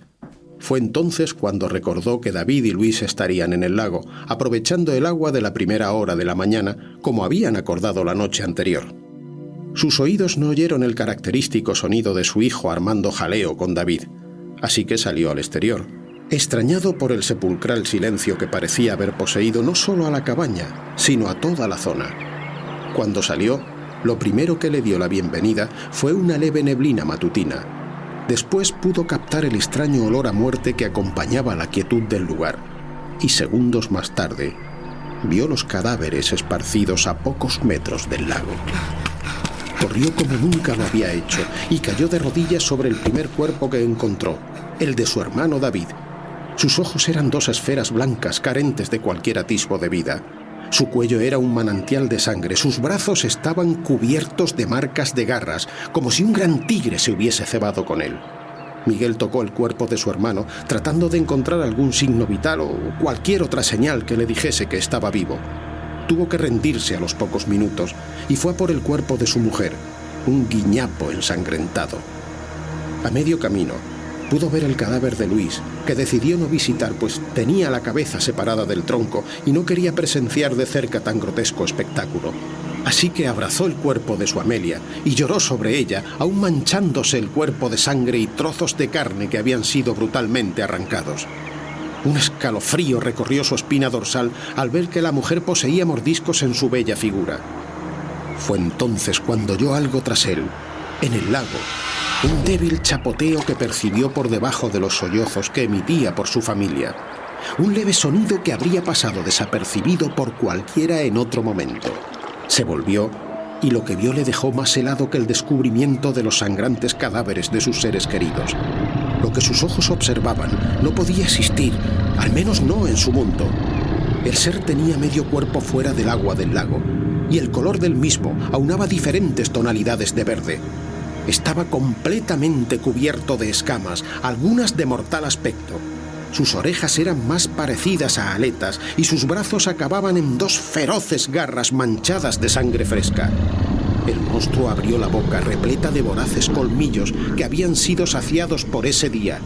Fue entonces cuando recordó que David y Luis estarían en el lago, aprovechando el agua de la primera hora de la mañana, como habían acordado la noche anterior. Sus oídos no oyeron el característico sonido de su hijo armando jaleo con David, así que salió al exterior, extrañado por el sepulcral silencio que parecía haber poseído no solo a la cabaña, sino a toda la zona. Cuando salió, lo primero que le dio la bienvenida fue una leve neblina matutina. Después pudo captar el extraño olor a muerte que acompañaba la quietud del lugar. Y segundos más tarde, vio los cadáveres esparcidos a pocos metros del lago. Corrió como nunca lo había hecho y cayó de rodillas sobre el primer cuerpo que encontró, el de su hermano David. Sus ojos eran dos esferas blancas carentes de cualquier atisbo de vida. Su cuello era un manantial de sangre, sus brazos estaban cubiertos de marcas de garras, como si un gran tigre se hubiese cebado con él. Miguel tocó el cuerpo de su hermano, tratando de encontrar algún signo vital o cualquier otra señal que le dijese que estaba vivo. Tuvo que rendirse a los pocos minutos y fue a por el cuerpo de su mujer, un guiñapo ensangrentado. A medio camino, pudo ver el cadáver de Luis, que decidió no visitar, pues tenía la cabeza separada del tronco y no quería presenciar de cerca tan grotesco espectáculo. Así que abrazó el cuerpo de su Amelia y lloró sobre ella, aún manchándose el cuerpo de sangre y trozos de carne que habían sido brutalmente arrancados. Un escalofrío recorrió su espina dorsal al ver que la mujer poseía mordiscos en su bella figura. Fue entonces cuando oyó algo tras él, en el lago, un débil chapoteo que percibió por debajo de los sollozos que emitía por su familia. Un leve sonido que habría pasado desapercibido por cualquiera en otro momento. Se volvió y lo que vio le dejó más helado que el descubrimiento de los sangrantes cadáveres de sus seres queridos. Lo que sus ojos observaban no podía existir, al menos no en su mundo. El ser tenía medio cuerpo fuera del agua del lago, y el color del mismo aunaba diferentes tonalidades de verde. Estaba completamente cubierto de escamas, algunas de mortal aspecto. Sus orejas eran más parecidas a aletas y sus brazos acababan en dos feroces garras manchadas de sangre fresca. El monstruo abrió la boca repleta de voraces colmillos que habían sido saciados por ese día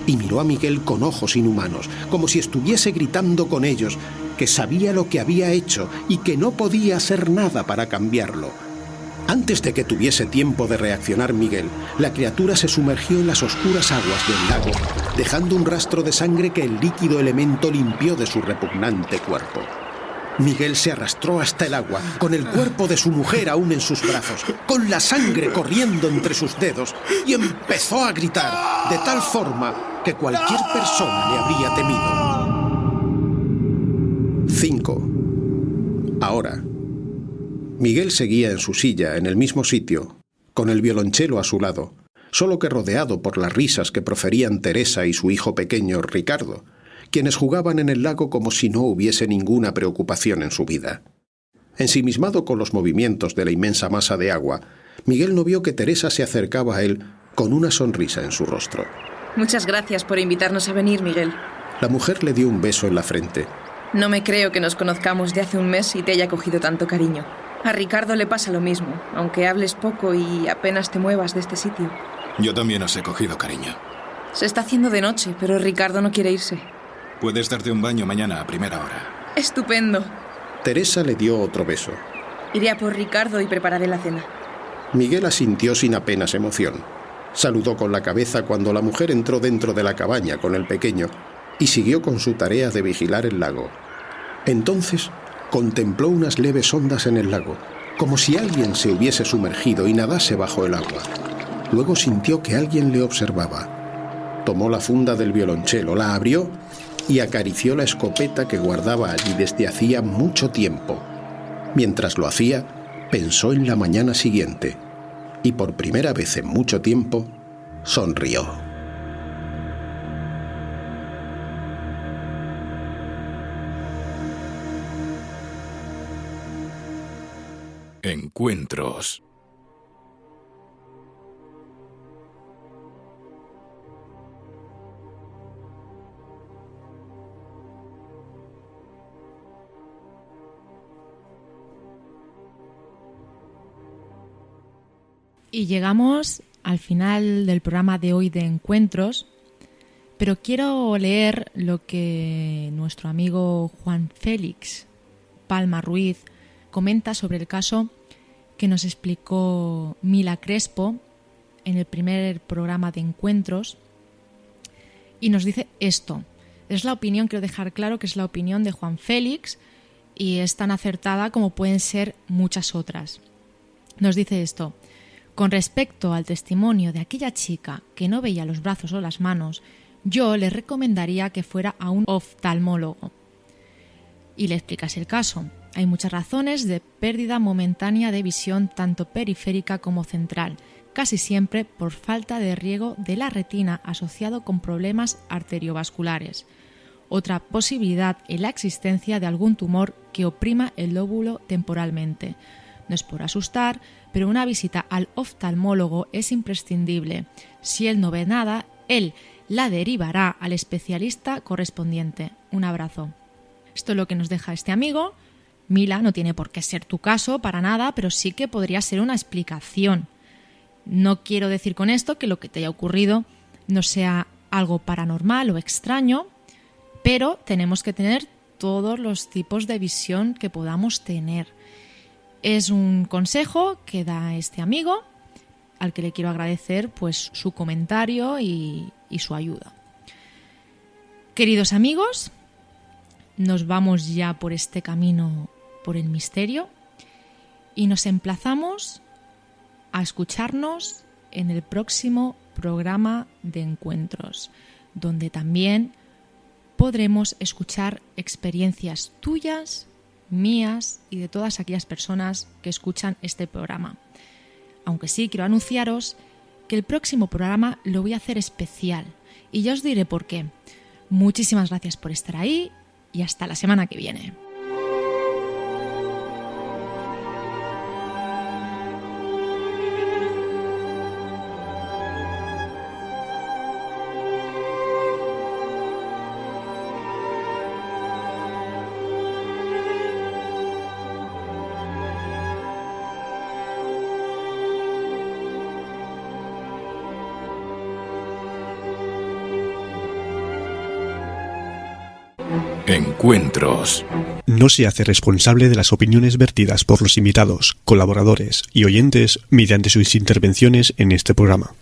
y miró a Miguel con ojos inhumanos, como si estuviese gritando con ellos que sabía lo que había hecho y que no podía hacer nada para cambiarlo. Antes de que tuviese tiempo de reaccionar Miguel, la criatura se sumergió en las oscuras aguas del lago, dejando un rastro de sangre que el líquido elemento limpió de su repugnante cuerpo. Miguel se arrastró hasta el agua, con el cuerpo de su mujer aún en sus brazos, con la sangre corriendo entre sus dedos, y empezó a gritar, de tal forma que cualquier persona le habría temido. 5. Ahora. Miguel seguía en su silla, en el mismo sitio, con el violonchelo a su lado, solo que rodeado por las risas que proferían Teresa y su hijo pequeño, Ricardo, quienes jugaban en el lago como si no hubiese ninguna preocupación en su vida. Ensimismado con los movimientos de la inmensa masa de agua, Miguel no vio que Teresa se acercaba a él con una sonrisa en su rostro. Muchas gracias por invitarnos a venir, Miguel. La mujer le dio un beso en la frente. No me creo que nos conozcamos de hace un mes y te haya cogido tanto cariño. A Ricardo le pasa lo mismo, aunque hables poco y apenas te muevas de este sitio. Yo también os he cogido cariño. Se está haciendo de noche, pero Ricardo no quiere irse. Puedes darte un baño mañana a primera hora. ¡Estupendo! Teresa le dio otro beso. Iré a por Ricardo y prepararé la cena. Miguel asintió sin apenas emoción. Saludó con la cabeza cuando la mujer entró dentro de la cabaña con el pequeño y siguió con su tarea de vigilar el lago. Entonces contempló unas leves ondas en el lago, como si alguien se hubiese sumergido y nadase bajo el agua. Luego sintió que alguien le observaba. Tomó la funda del violonchelo, la abrió y acarició la escopeta que guardaba allí desde hacía mucho tiempo. Mientras lo hacía, pensó en la mañana siguiente y por primera vez en mucho tiempo sonrió. Encuentros. Y llegamos al final del programa de hoy de Encuentros, pero quiero leer lo que nuestro amigo Juan Félix Palma Ruiz comenta sobre el caso que nos explicó Mila Crespo en el primer programa de Encuentros, y nos dice esto. Es la opinión, quiero dejar claro que es la opinión de Juan Félix y es tan acertada como pueden ser muchas otras. Nos dice esto: con respecto al testimonio de aquella chica que no veía los brazos o las manos, yo le recomendaría que fuera a un oftalmólogo y le explicase el caso. Hay muchas razones de pérdida momentánea de visión tanto periférica como central, casi siempre por falta de riego de la retina asociado con problemas arteriovasculares. Otra posibilidad es la existencia de algún tumor que oprima el lóbulo temporalmente. No es por asustar, pero una visita al oftalmólogo es imprescindible. Si él no ve nada, él la derivará al especialista correspondiente. Un abrazo. Esto es lo que nos deja este amigo. Mila, no tiene por qué ser tu caso para nada, pero sí que podría ser una explicación. No quiero decir con esto que lo que te haya ocurrido no sea algo paranormal o extraño, pero tenemos que tener todos los tipos de visión que podamos tener. Es un consejo que da este amigo, al que le quiero agradecer pues su comentario y su ayuda. Queridos amigos, nos vamos ya por este camino por el misterio y nos emplazamos a escucharnos en el próximo programa de Encuentros, donde también podremos escuchar experiencias tuyas, mías y de todas aquellas personas que escuchan este programa. Aunque sí quiero anunciaros que el próximo programa lo voy a hacer especial y ya os diré por qué. Muchísimas gracias por estar ahí y hasta la semana que viene. Encuentros. No se hace responsable de las opiniones vertidas por los invitados, colaboradores y oyentes mediante sus intervenciones en este programa.